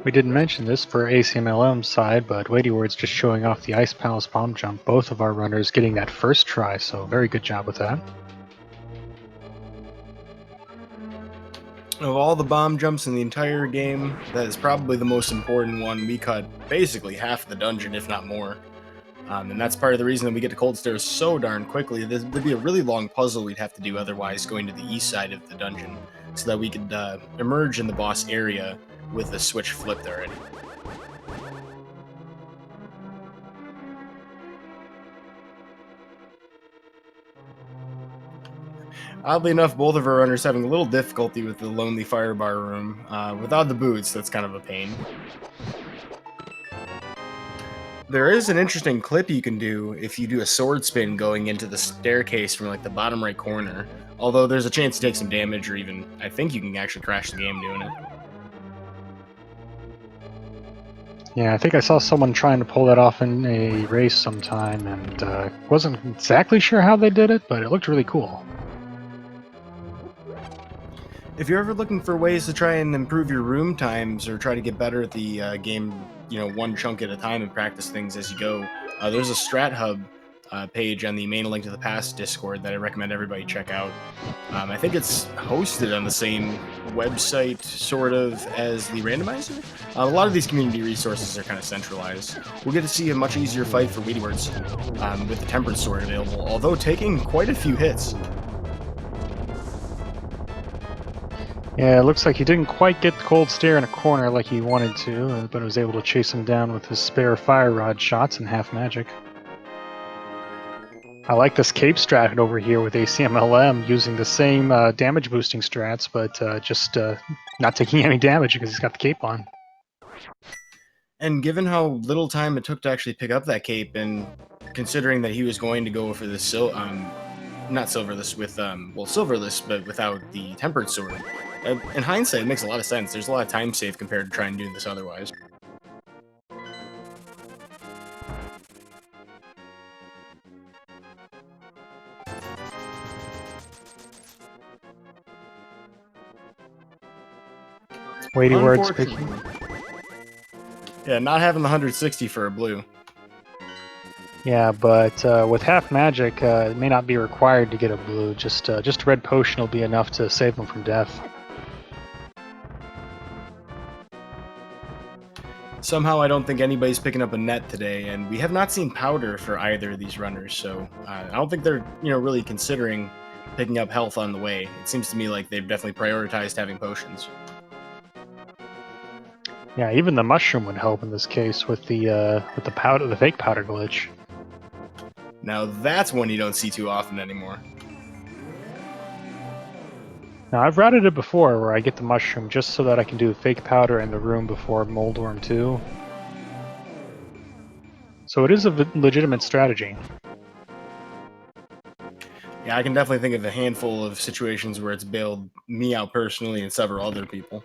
We didn't mention this for Acmlm's side, but WeightyWords just showing off the Ice Palace bomb jump, both of our runners getting that first try, so very good job with that. Of all the bomb jumps in the entire game, that is probably the most important one. We cut basically half the dungeon, if not more. And that's part of the reason that we get to Cold Stairs so darn quickly. There'd be a really long puzzle we'd have to do otherwise going to the east side of the dungeon so that we could emerge in the boss area with the switch flipped already. Oddly enough, both of our runners having a little difficulty with the Lonely Firebar room. Without the boots, that's kind of a pain. There is an interesting clip you can do if you do a sword spin going into the staircase from like the bottom right corner. Although there's a chance to take some damage, or even I think you can actually crash the game doing it. Yeah, I think I saw someone trying to pull that off in a race sometime, and wasn't exactly sure how they did it, but it looked really cool. If you're ever looking for ways to try and improve your room times or try to get better at the game, one chunk at a time and practice things as you go, there's a Strat Hub page on the main link to the past Discord that I recommend everybody check out. I think it's hosted on the same website, sort of, as the Randomizer. A lot of these community resources are kind of centralized. We'll get to see a much easier fight for WeightyWords with the Tempered Sword available, although taking quite a few hits. Yeah, it looks like he didn't quite get the Cold Stare in a corner like he wanted to, but was able to chase him down with his spare fire rod shots and half magic. I like this cape strat over here with Acmlm using the same damage boosting strats, but just not taking any damage because he's got the cape on. And given how little time it took to actually pick up that cape, and considering that he was going to go for the not silverless with silverless, but without the tempered sword. In hindsight, it makes a lot of sense. There's a lot of time saved compared to trying to do this otherwise. WeightyWords picking. Yeah, not having the 160 for a blue. Yeah, but with half magic, it may not be required to get a blue. Just a red potion will be enough to save them from death. Somehow, I don't think anybody's picking up a net today, and we have not seen powder for either of these runners. So I don't think they're really considering picking up health on the way. It seems to me like they've definitely prioritized having potions. Yeah, even the mushroom would help in this case with the powder, the fake powder glitch. Now that's one you don't see too often anymore. Now I've routed it before where I get the mushroom just so that I can do fake powder in the room before Mold Worm 2. So it is a legitimate strategy. Yeah, I can definitely think of a handful of situations where it's bailed me out personally and several other people.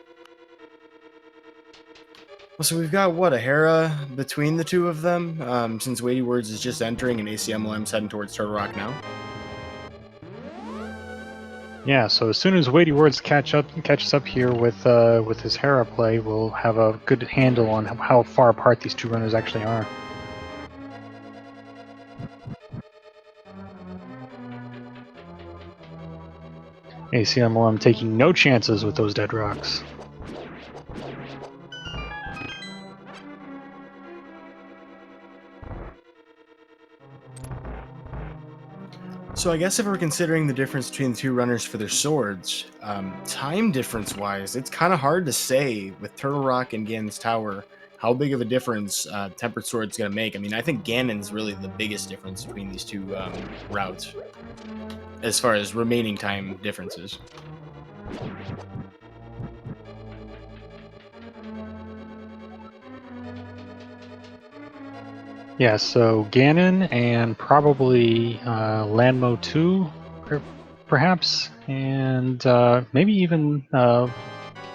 Well, so we've got, what, a Hera between the two of them, since WeightyWords is just entering and Acmlm's heading towards Turtle Rock now. Yeah, so as soon as WeightyWords catches up here with his Hera play, we'll have a good handle on how far apart these two runners actually are. ACMLM taking no chances with those dead rocks. So I guess if we're considering the difference between the two runners for their swords, time difference-wise, it's kind of hard to say with Turtle Rock and Ganon's Tower how big of a difference Tempered Sword's going to make. I mean, I think Ganon's really the biggest difference between these two routes as far as remaining time differences. Yeah, so Ganon and probably Lanmo 2, perhaps, and maybe even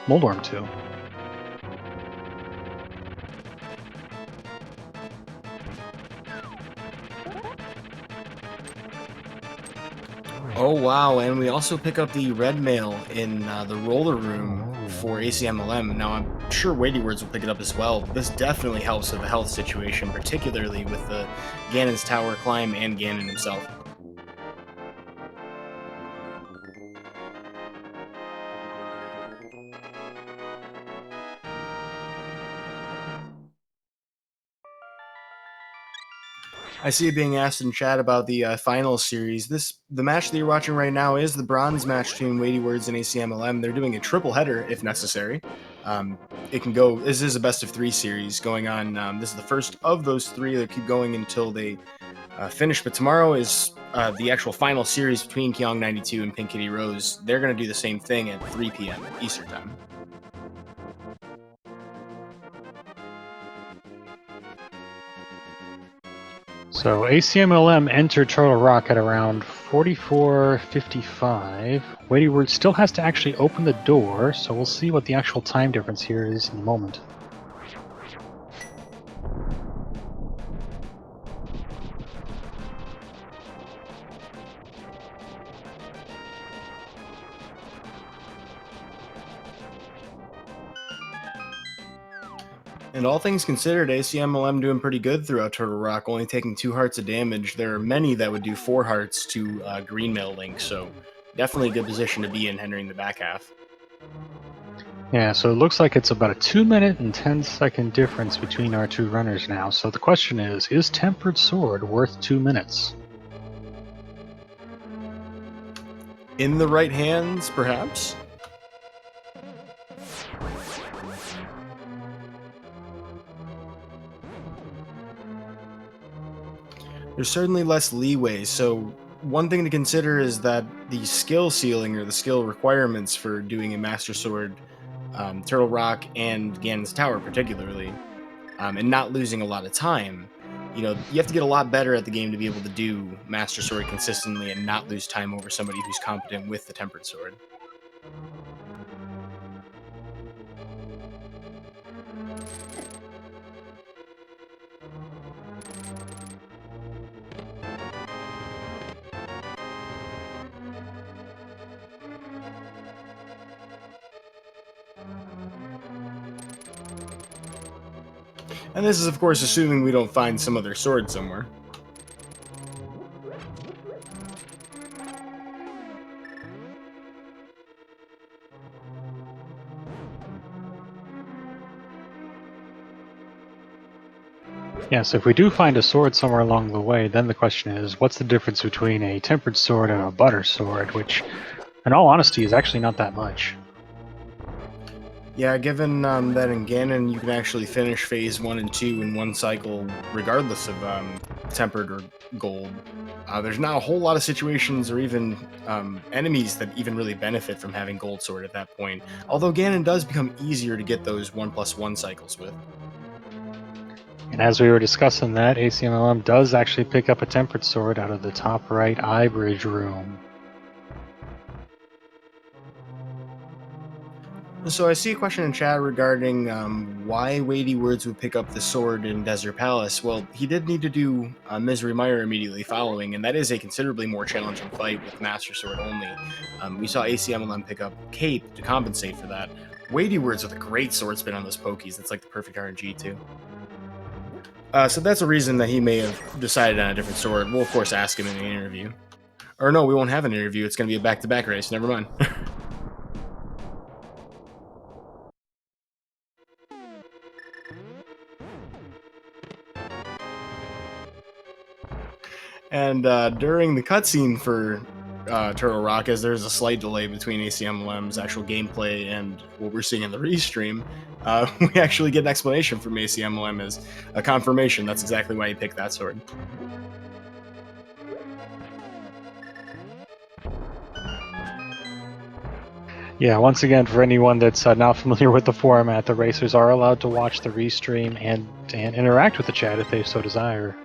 Moldorm 2. Oh wow, and we also pick up the red mail in the roller room for ACMLM. Now I'm sure WeightyWords will pick it up as well. This definitely helps with the health situation, particularly with the Ganon's Tower climb and Ganon himself. I see it being asked in chat about the final series. The match that you're watching right now is the bronze match between WeightyWords and ACMLM. They're doing a triple header if necessary. It can go. This is a best of 3 series going on. This is the first of those 3 that keep going until they finish. But tomorrow is the actual final series between Kyong 92 and Pink Kitty Rose. They're going to do the same thing at 3 p.m. Eastern time. So ACMLM entered Turtle Rock at around 44:55. WeightyWords still has to actually open the door, so we'll see what the actual time difference here is in a moment. And all things considered, ACMLM doing pretty good throughout Turtle Rock, only taking 2 hearts of damage. There are many that would do 4 hearts to Green Mail Link, so definitely a good position to be in entering the back half. Yeah, so it looks like it's about a 2-minute and 10-second difference between our 2 runners now. So the question is Tempered Sword worth 2 minutes? In the right hands, perhaps? There's certainly less leeway, so one thing to consider is that the skill ceiling or the skill requirements for doing a Master Sword, Turtle Rock, and Ganon's Tower particularly, and not losing a lot of time, you know, you have to get a lot better at the game to be able to do Master Sword consistently and not lose time over somebody who's competent with the Tempered Sword. And this is, of course, assuming we don't find some other sword somewhere. Yeah, so if we do find a sword somewhere along the way, then the question is, what's the difference between a Tempered Sword and a Butter Sword, which, in all honesty, is actually not that much. Yeah, given that in Ganon you can actually finish phase 1 and 2 in one cycle, regardless of tempered or gold, there's not a whole lot of situations or even enemies that even really benefit from having gold sword at that point. Although Ganon does become easier to get those 1+1 cycles with. And as we were discussing that, ACMLM does actually pick up a Tempered Sword out of the top right eye bridge room. So I see a question in chat regarding why WeightyWords would pick up the sword in Desert Palace. Well, he did need to do Misery Mire immediately following, and that is a considerably more challenging fight with Master Sword only. We saw ACMLM pick up Cape to compensate for that. WeightyWords with a great sword spin on those pokies. It's like the perfect RNG too. So that's a reason that he may have decided on a different sword. We'll of course ask him in the interview. Or no, we won't have an interview. It's going to be a back-to-back race. Never mind. And during the cutscene for Turtle Rock, as there's a slight delay between Acmlm's actual gameplay and what we're seeing in the restream, we actually get an explanation from Acmlm as a confirmation. That's exactly why he picked that sword. Yeah, once again, for anyone that's not familiar with the format, the racers are allowed to watch the restream and interact with the chat if they so desire.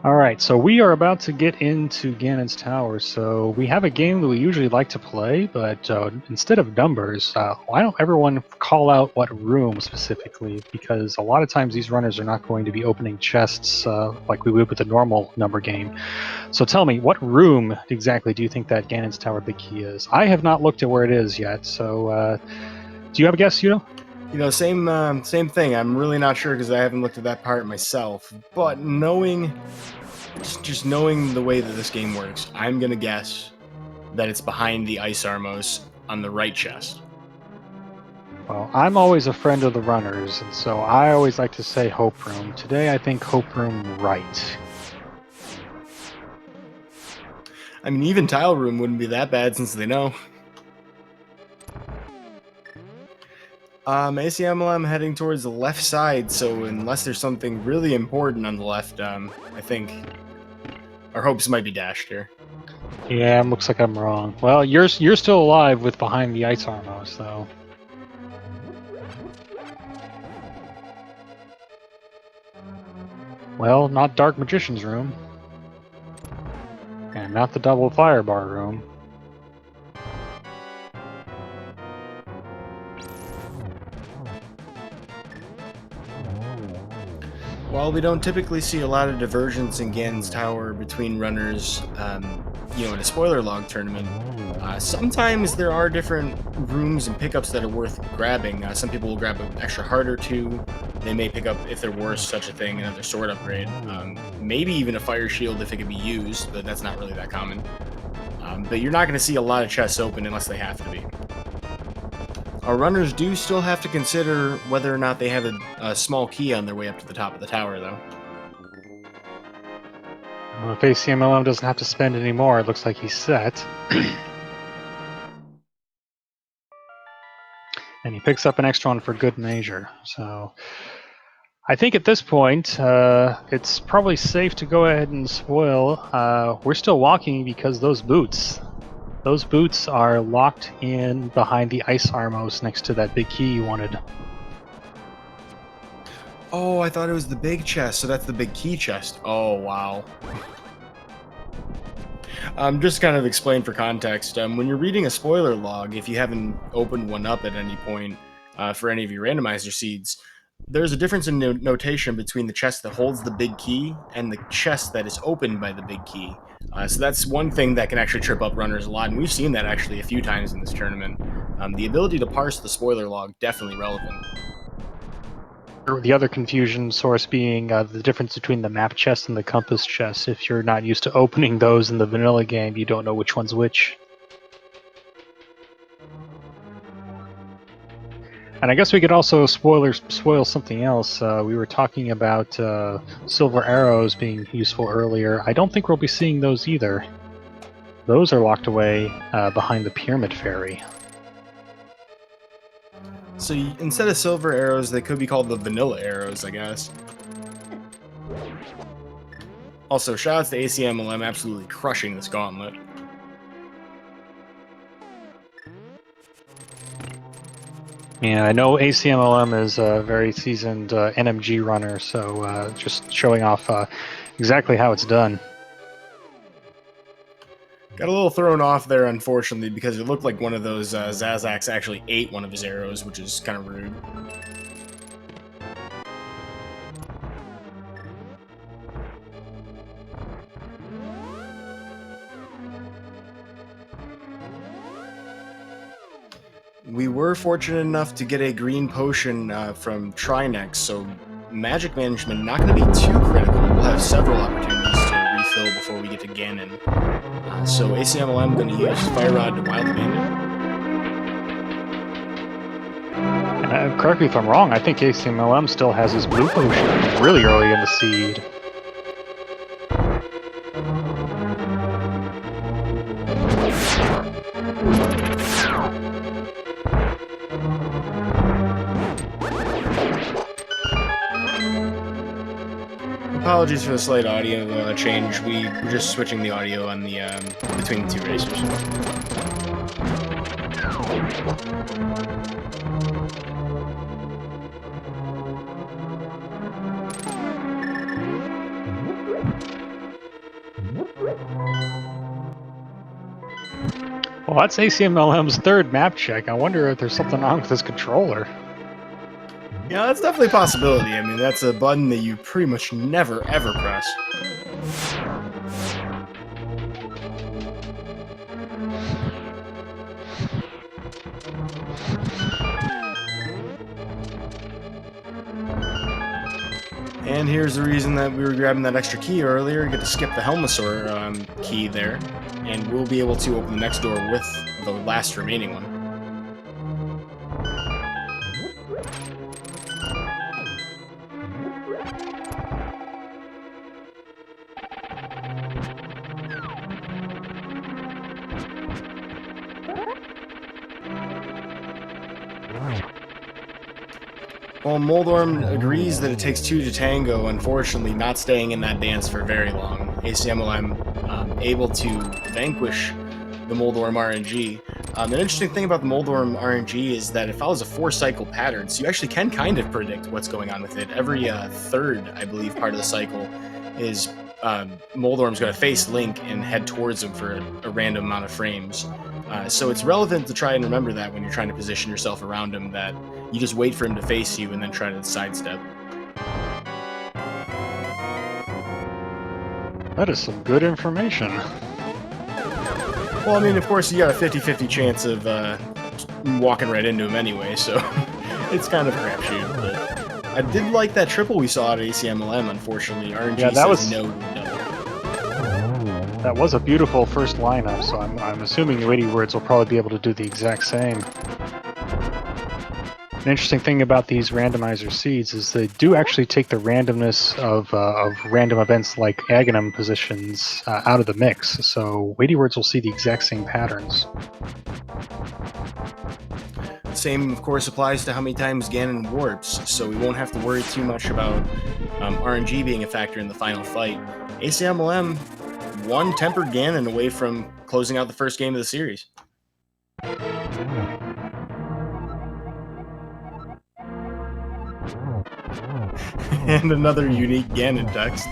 Alright, so we are about to get into Ganon's Tower. So we have a game that we usually like to play, but instead of numbers, why don't everyone call out what room specifically? Because a lot of times these runners are not going to be opening chests like we would with a normal number game. So tell me, what room exactly do you think that Ganon's Tower Big Key is? I have not looked at where it is yet, so do you have a guess, Yuno? You know, same thing. I'm really not sure because I haven't looked at that part myself. But just knowing the way that this game works, I'm gonna guess that it's behind the Ice Armos on the right chest. Well, I'm always a friend of the runners, and so I always like to say Hope Room. Today I think Hope Room right. I mean, even Tile Room wouldn't be that bad since they know. Acmlm heading towards the left side, so unless there's something really important on the left, I think our hopes might be dashed here. Yeah, looks like I'm wrong. Well, you're still alive with behind the Ice Armos, though. Well, not Dark Magician's room. And not the Double Fire Bar room. While we don't typically see a lot of divergence in Ganon's Tower between runners, in a spoiler log tournament, sometimes there are different rooms and pickups that are worth grabbing. Some people will grab an extra heart or two. They may pick up, if there were such a thing, another sword upgrade. Maybe even a fire shield if it could be used, but that's not really that common. But you're not going to see a lot of chests open unless they have to be. Our runners do still have to consider whether or not they have a small key on their way up to the top of the tower, though. Well, if Acmlm doesn't have to spend any more, it looks like he's set. And he picks up an extra one for good measure. So I think at this point, it's probably safe to go ahead and spoil. We're still walking because those boots are locked in behind the Ice Armos next to that big key you wanted. Oh, I thought it was the big chest, so that's the big key chest. Oh, wow. Just kind of explain for context. When you're reading a spoiler log, if you haven't opened one up at any point for any of your randomizer seeds, there's a difference in notation between the chest that holds the big key and the chest that is opened by the big key. So that's one thing that can actually trip up runners a lot, and we've seen that actually a few times in this tournament. The ability to parse the spoiler log, definitely relevant. The other confusion source being the difference between the map chest and the compass chest. If you're not used to opening those in the vanilla game, you don't know which one's which. And I guess we could also spoil something else. We were talking about silver arrows being useful earlier. I don't think we'll be seeing those either. Those are locked away behind the Pyramid Fairy. So instead of silver arrows, they could be called the vanilla arrows, I guess. Also, shoutouts to Acmlm absolutely crushing this gauntlet. Yeah, I know Acmlm is a very seasoned NMG runner, so just showing off exactly how it's done. Got a little thrown off there, unfortunately, because it looked like one of those Zazaks actually ate one of his arrows, which is kind of rude. We were fortunate enough to get a green potion from Trinex, so magic management not going to be too critical. We'll have several opportunities to refill before we get to Ganon. So Acmlm going to use Fire Rod to Wild Abandon. And correct me if I'm wrong, I think Acmlm still has his blue potion really early in the seed. Apologies for the slight audio change. We were just switching the audio on the between the two racers. Well, that's Acmlm's third map check. I wonder if there's something wrong with his controller. Yeah, that's definitely a possibility. I mean, that's a button that you pretty much never, ever press. And here's the reason that we were grabbing that extra key earlier. Get to skip the Helmasaur key there, and we'll be able to open the next door with the last remaining one. While Moldorm agrees that it takes two to tango, unfortunately not staying in that dance for very long. Acmlm able to vanquish the Moldorm RNG. An interesting thing about the Moldorm RNG is that it follows a 4-cycle pattern, so you actually can kind of predict what's going on with it. Every third, I believe, part of the cycle is Moldorm's going to face Link and head towards him for a random amount of frames. So it's relevant to try and remember that when you're trying to position yourself around him, that you just wait for him to face you and then try to sidestep. That is some good information. Well, I mean, of course, you got a 50-50 chance of walking right into him anyway, so it's kind of a crapshoot. But I did like that triple we saw at Acmlm, unfortunately. RNG Yeah, that says was... no double. That was a beautiful first lineup, so I'm assuming WeightyWords will probably be able to do the exact same. An interesting thing about these randomizer seeds is they do actually take the randomness of random events like Acmlm positions out of the mix, so WeightyWords will see the exact same patterns. Same, of course, applies to how many times Ganon warps, so we won't have to worry too much about RNG being a factor in the final fight. Acmlm one tempered Ganon away from closing out the first game of the series. And another unique Ganon text.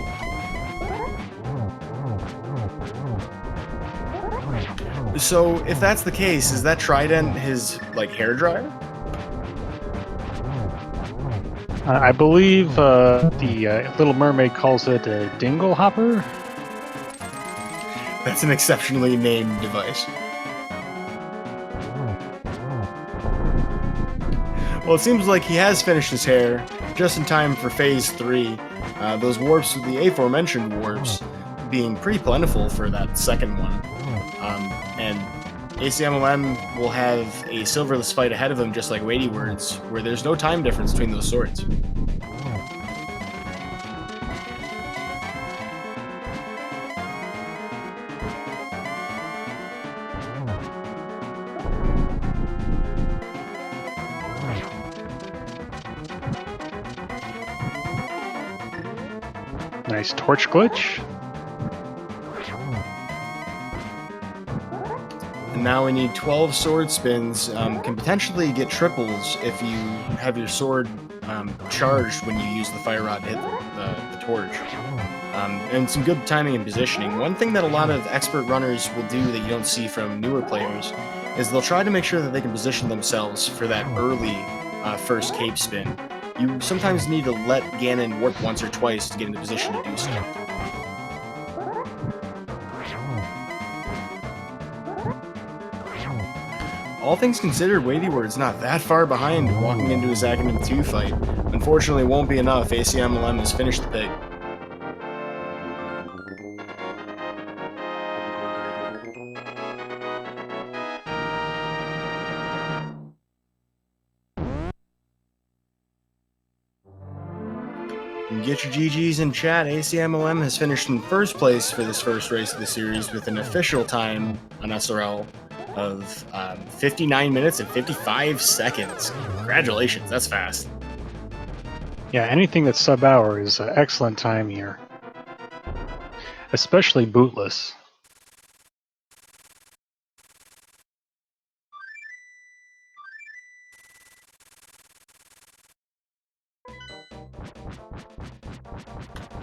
So, if that's the case, is that trident his, like, hairdryer? I believe the Little Mermaid calls it a dingle hopper. That's an exceptionally named device. Well, it seems like he has finished his hair just in time for Phase 3. Those warps, the aforementioned warps, being pretty plentiful for that second one. And Acmlm will have a silverless fight ahead of him, just like WeightyWords, where there's no time difference between those swords. Nice torch glitch. And now we need 12 sword spins. Can potentially get triples if you have your sword charged when you use the fire rod to hit the torch. And some good timing and positioning. One thing that a lot of expert runners will do that you don't see from newer players is they'll try to make sure that they can position themselves for that early first cape spin. You sometimes need to let Ganon warp once or twice to get into position to do so. All things considered, WeightyWords not that far behind walking into his Acmlm 2 fight. Unfortunately, won't be enough. Acmlm has finished the pick. Get your GGs in chat. Acmlm has finished in first place for this first race of the series with an official time on SRL of 59 minutes and 55 seconds. Congratulations, that's fast. Yeah, anything that's sub-hour is an excellent time here. Especially bootless.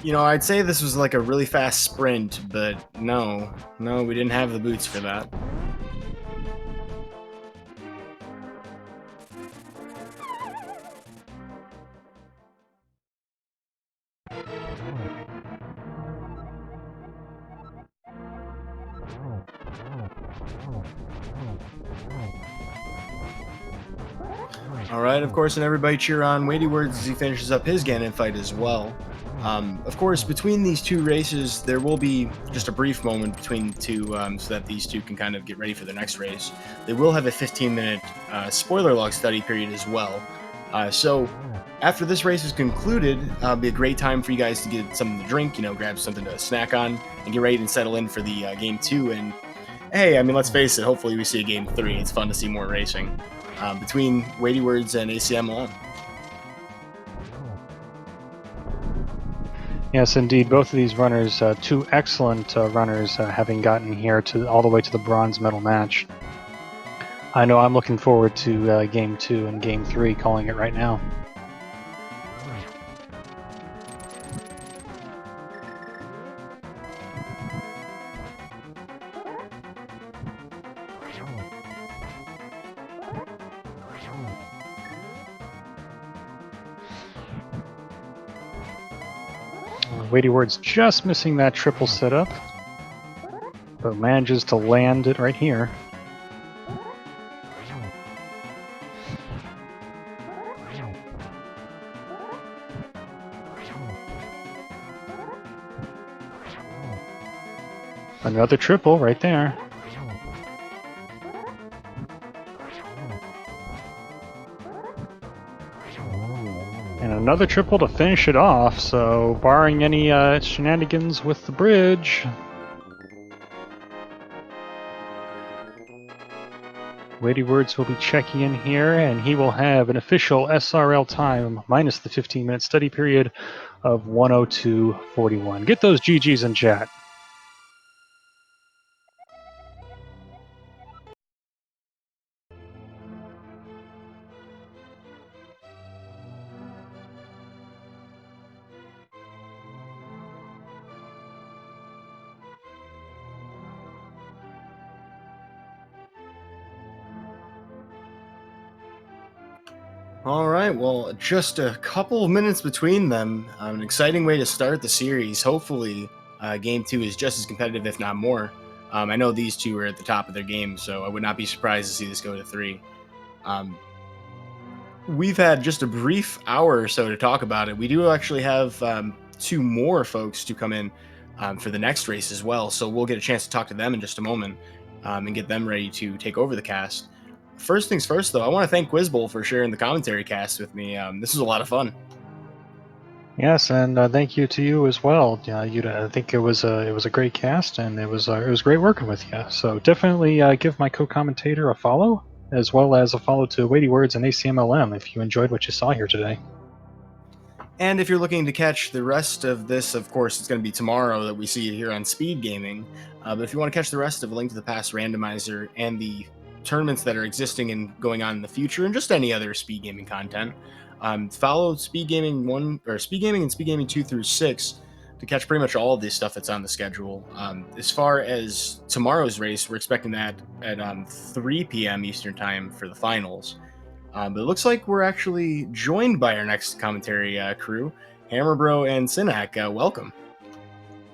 You know, I'd say this was like a really fast sprint, but no, we didn't have the boots for that. All right, of course, and everybody cheer on WeightyWords as he finishes up his Ganon fight as well. Of course, between these two races, there will be just a brief moment between the two so that these two can kind of get ready for their next race. They will have a 15-minute spoiler log study period as well. So after this race is concluded, it'll be a great time for you guys to get something to drink, you know, grab something to snack on, and get ready to settle in for the Game 2. And hey, I mean, let's face it, hopefully we see a Game 3. It's fun to see more racing between WeightyWords and Acmlm. Yes, indeed. Both of these runners, two excellent runners, having gotten here to all the way to the bronze medal match. I know I'm looking forward to Game 2 and Game 3, calling it right now. WeightyWords just missing that triple setup, but manages to land it right here. Another triple right there. And another triple to finish it off, so barring any shenanigans with the bridge, WeightyWords will be checking in here, and he will have an official SRL time, minus the 15-minute study period, of 1:02:41. Get those GGs in chat. All right, well, just a couple of minutes between them. An exciting way to start the series. Hopefully, Game 2 is just as competitive, if not more. I know these two are at the top of their game, so I would not be surprised to see this go to 3. We've had just a brief hour or so to talk about it. We do actually have 2 more folks to come in for the next race as well, so we'll get a chance to talk to them in just a moment and get them ready to take over the cast. First things first, though, I want to thank Quizbowl for sharing the commentary cast with me. This was a lot of fun. Yes, and thank you to you as well. I think it was a great cast, and it was great working with you. So definitely give my co-commentator a follow, as well as a follow to WeightyWords and Acmlm if you enjoyed what you saw here today. And if you're looking to catch the rest of this, of course, it's going to be tomorrow that we see it here on Speed Gaming. But if you want to catch the rest of A Link to the Past Randomizer and the tournaments that are existing and going on in the future, and just any other speed gaming content, follow Speed Gaming 1 or Speed Gaming and Speed Gaming 2 through 6 to catch pretty much all of this stuff that's on the schedule. As far as tomorrow's race, we're expecting that at 3 p.m. Eastern Time for the finals. But it looks like we're actually joined by our next commentary crew, Hammerbro and Sinak. Welcome.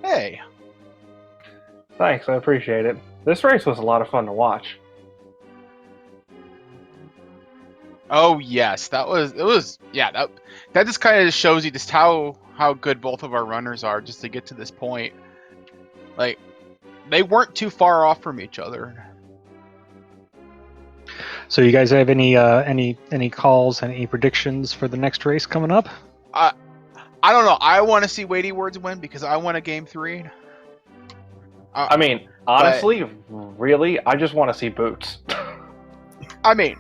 Hey. Thanks, I appreciate it. This race was a lot of fun to watch. Oh yes, that just kind of shows you just how good both of our runners are just to get to this point. Like they weren't too far off from each other. So you guys have any calls and any predictions for the next race coming up? I don't know. I want to see WeightyWords win because I want a game 3. I mean, honestly, really, I just want to see Boots. I mean,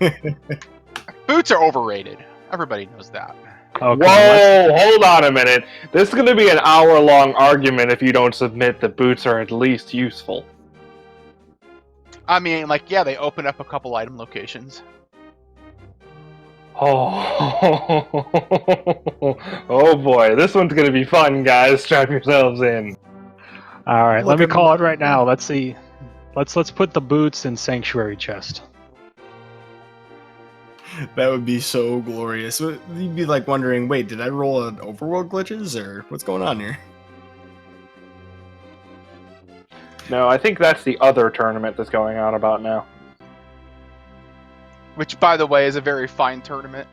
boots are overrated. Everybody knows that. Oh, Whoa, hold on a minute. This is going to be an hour-long argument if you don't submit that boots are at least useful. I mean, like, yeah, they open up a couple item locations. Oh, oh boy, this one's going to be fun, guys. Strap yourselves in. All right, Look let me at call me. it right now. Let's see. Let's put the boots in Sanctuary chest. That would be so glorious. You'd be like wondering, wait, did I roll an overworld glitches or what's going on here? No, I think that's the other tournament that's going on about now. Which, by the way, is a very fine tournament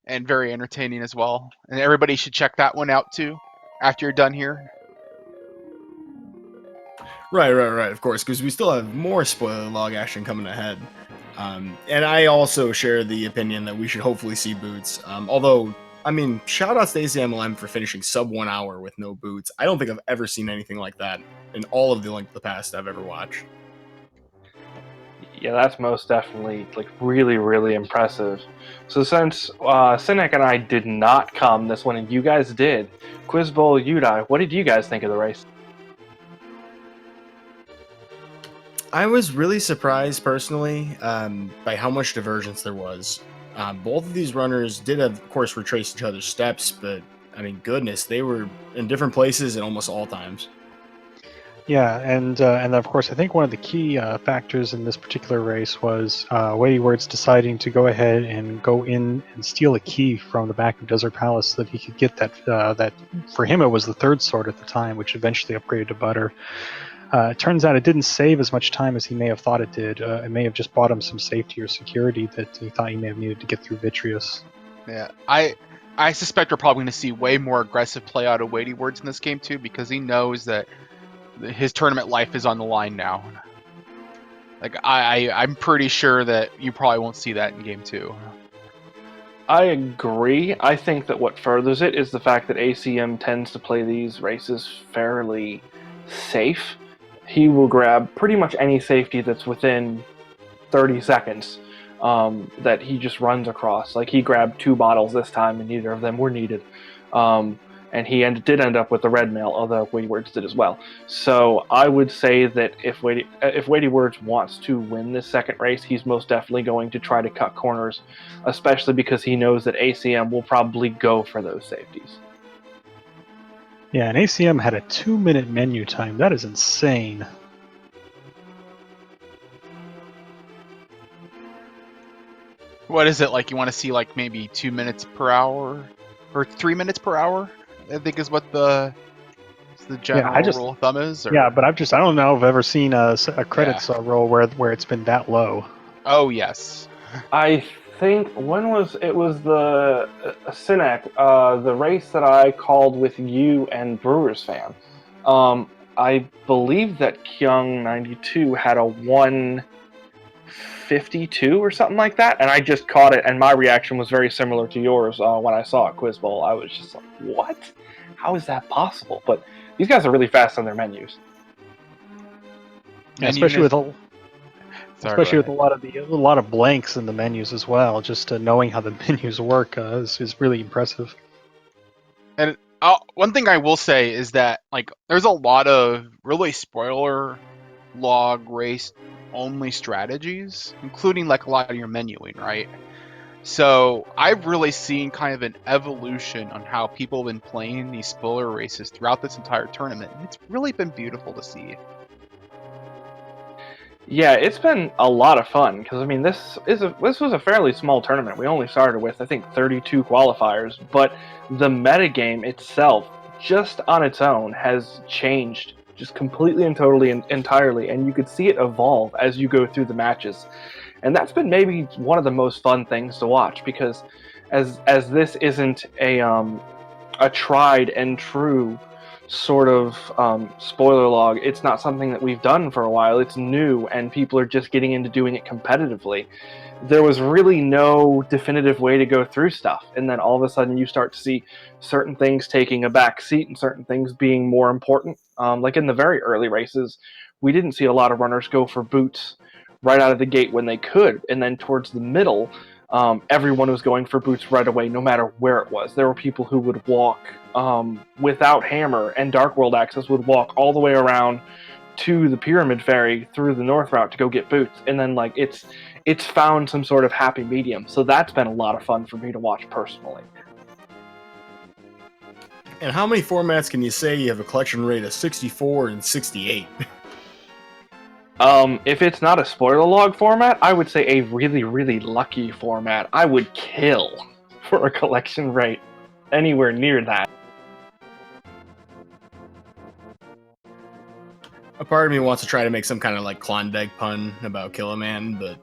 and very entertaining as well. And everybody should check that one out too after you're done here. Right, of course, because we still have more spoiler log action coming ahead. And I also share the opinion that we should hopefully see boots. Although, I mean, shout outs to Acmlm for finishing sub 1 hour with no boots. I don't think I've ever seen anything like that in all of the Link to the Past I've ever watched. Yeah, that's most definitely like really, really impressive. So since Sinek and I did not come this one and you guys did, Quiz Bowl Udai, what did you guys think of the race? I was really surprised personally by how much divergence there was. Both of these runners did, of course, retrace each other's steps, but I mean, goodness, they were in different places at almost all times. Yeah, and of course, I think one of the key factors in this particular race was WeightyWords deciding to go ahead and go in and steal a key from the back of Desert Palace so that he could get that for him it was the third sword at the time, which eventually upgraded to Butter. It turns out it didn't save as much time as he may have thought it did. It may have just bought him some safety or security that he thought he may have needed to get through Vitreous. Yeah, I suspect we're probably going to see way more aggressive play out of WeightyWords in this game too, because he knows that his tournament life is on the line now. Like I'm pretty sure that you probably won't see that in game 2. I agree. I think that what furthers it is the fact that ACM tends to play these races fairly safe. He will grab pretty much any safety that's within 30 seconds that he just runs across. Like he grabbed 2 bottles this time and neither of them were needed. And he did end up with the red mail, although WeightyWords did as well. So I would say that if WeightyWords wants to win this second race, he's most definitely going to try to cut corners, especially because he knows that ACM will probably go for those safeties. Yeah, and ACM had a 2-minute menu time. That is insane. What is it like? You want to see like maybe 2 minutes per hour or 3 minutes per hour? I think is what the general rule of thumb is. Or? Yeah, but I don't know if I've ever seen a credits roll where it's been that low. Oh yes. I think it was the Sinek, the race that I called with you and Brewers fan. I believe that Kyung 92 had a 1:52 or something like that, and I just caught it, and my reaction was very similar to yours when I saw it, Quiz Bowl. I was just like, what? How is that possible? But these guys are really fast on their menus. Yeah, especially with a lot of blanks in the menus as well. Just knowing how the menus work is really impressive. And one thing I will say is that like there's a lot of really spoiler log race only strategies, including like a lot of your menuing, right? So I've really seen kind of an evolution on how people have been playing these spoiler races throughout this entire tournament. It's really been beautiful to see. Yeah, it's been a lot of fun because I mean this was a fairly small tournament. We only started with I think 32 qualifiers, but the metagame itself, just on its own, has changed just completely and totally and entirely, and you could see it evolve as you go through the matches. And that's been maybe one of the most fun things to watch, because as this isn't a tried and true sort of spoiler log, it's not something that we've done for a while. It's new, and people are just getting into doing it competitively. There was really no definitive way to go through stuff, and then all of a sudden you start to see certain things taking a back seat and certain things being more important. Like in the very early races, we didn't see a lot of runners go for boots right out of the gate when they could, and then towards the middle, everyone was going for boots right away, no matter where it was. There were people who would walk without hammer, and Dark World access would walk all the way around to the Pyramid Ferry through the North Route to go get boots, and then like it's found some sort of happy medium. So that's been a lot of fun for me to watch personally. And how many formats can you say you have a collection rate of 64 and 68? If it's not a spoiler log format, I would say a really, really lucky format. I would kill for a collection rate anywhere near that. A part of me wants to try to make some kind of like Klondike pun about Kill a Man, but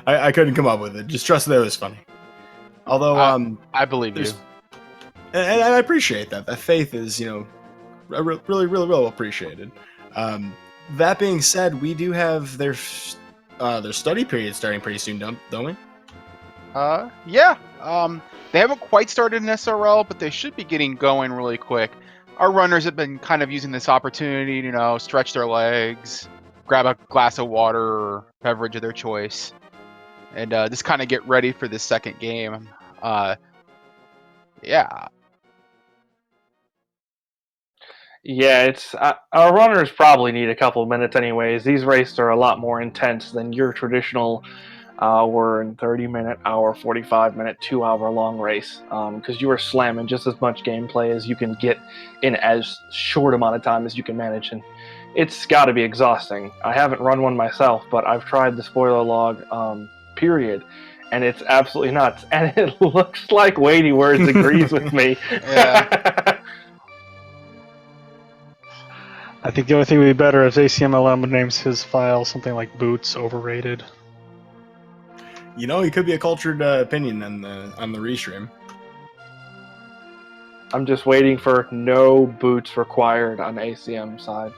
I couldn't come up with it. Just trust that it was funny. Although, I believe you. And I appreciate that. That faith is, really, really, really well appreciated. That being said, we do have their study period starting pretty soon, don't we? Yeah. They haven't quite started an SRL, but they should be getting going really quick. Our runners have been kind of using this opportunity to, stretch their legs, grab a glass of water or beverage of their choice, and just kind of get ready for this second game. Yeah. Yeah, it's our runners probably need a couple of minutes anyways. These races are a lot more intense than your traditional hour and 30-minute, hour, 45-minute, 2-hour long race, because you are slamming just as much gameplay as you can get in as short amount of time as you can manage, and it's got to be exhausting. I haven't run one myself, but I've tried the spoiler log period, and it's absolutely nuts. And it looks like WeightyWords agrees with me. Yeah. I think the only thing would be better if Acmlm names his file something like boots overrated. He could be a cultured opinion on the restream. I'm just waiting for no boots required on ACM side.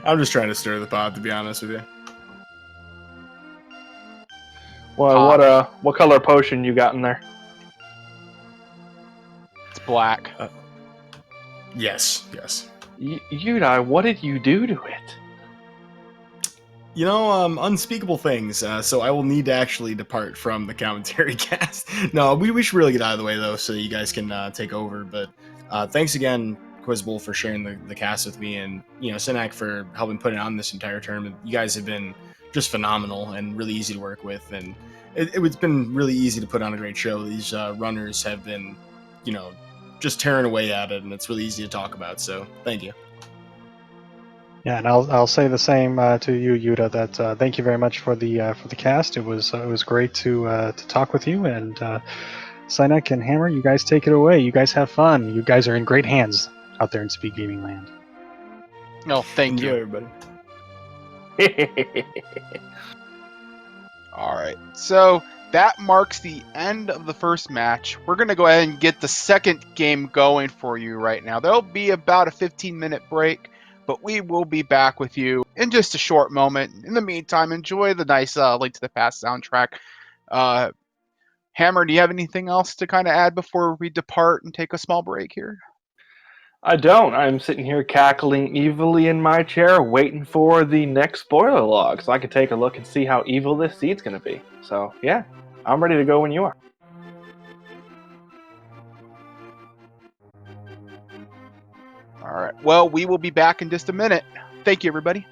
I'm just trying to stir the pot, to be honest with you. Well, what color potion you got in there? It's black. Yes. Yudai, what did you do to it? Unspeakable things. So I will need to actually depart from the commentary cast. No, we should really get out of the way, though, so you guys can take over. But thanks again, Quizbull, for sharing the cast with me, and, Sinak for helping put it on this entire tournament. You guys have been just phenomenal and really easy to work with, and it's been really easy to put on a great show. These runners have been, just tearing away at it, and it's really easy to talk about. So thank you. Yeah, and I'll say the same to you, Yuta. That thank you very much for the cast. It was great to talk with you, and Sinek and Hammer, you guys take it away. You guys have fun. You guys are in great hands out there in Speed Gaming Land. No, thank Enjoy, you. everybody. All right. So that marks the end of the first match. We're going to go ahead and get the second game going for you right now. There'll be about a 15-minute break, but we will be back with you in just a short moment. In the meantime, enjoy the nice Link to the Past soundtrack. Hammer, do you have anything else to kind of add before we depart and take a small break here? I don't. I'm sitting here cackling evilly in my chair, waiting for the next spoiler log so I can take a look and see how evil this seed's going to be. So, yeah, I'm ready to go when you are. All right. Well, we will be back in just a minute. Thank you, everybody.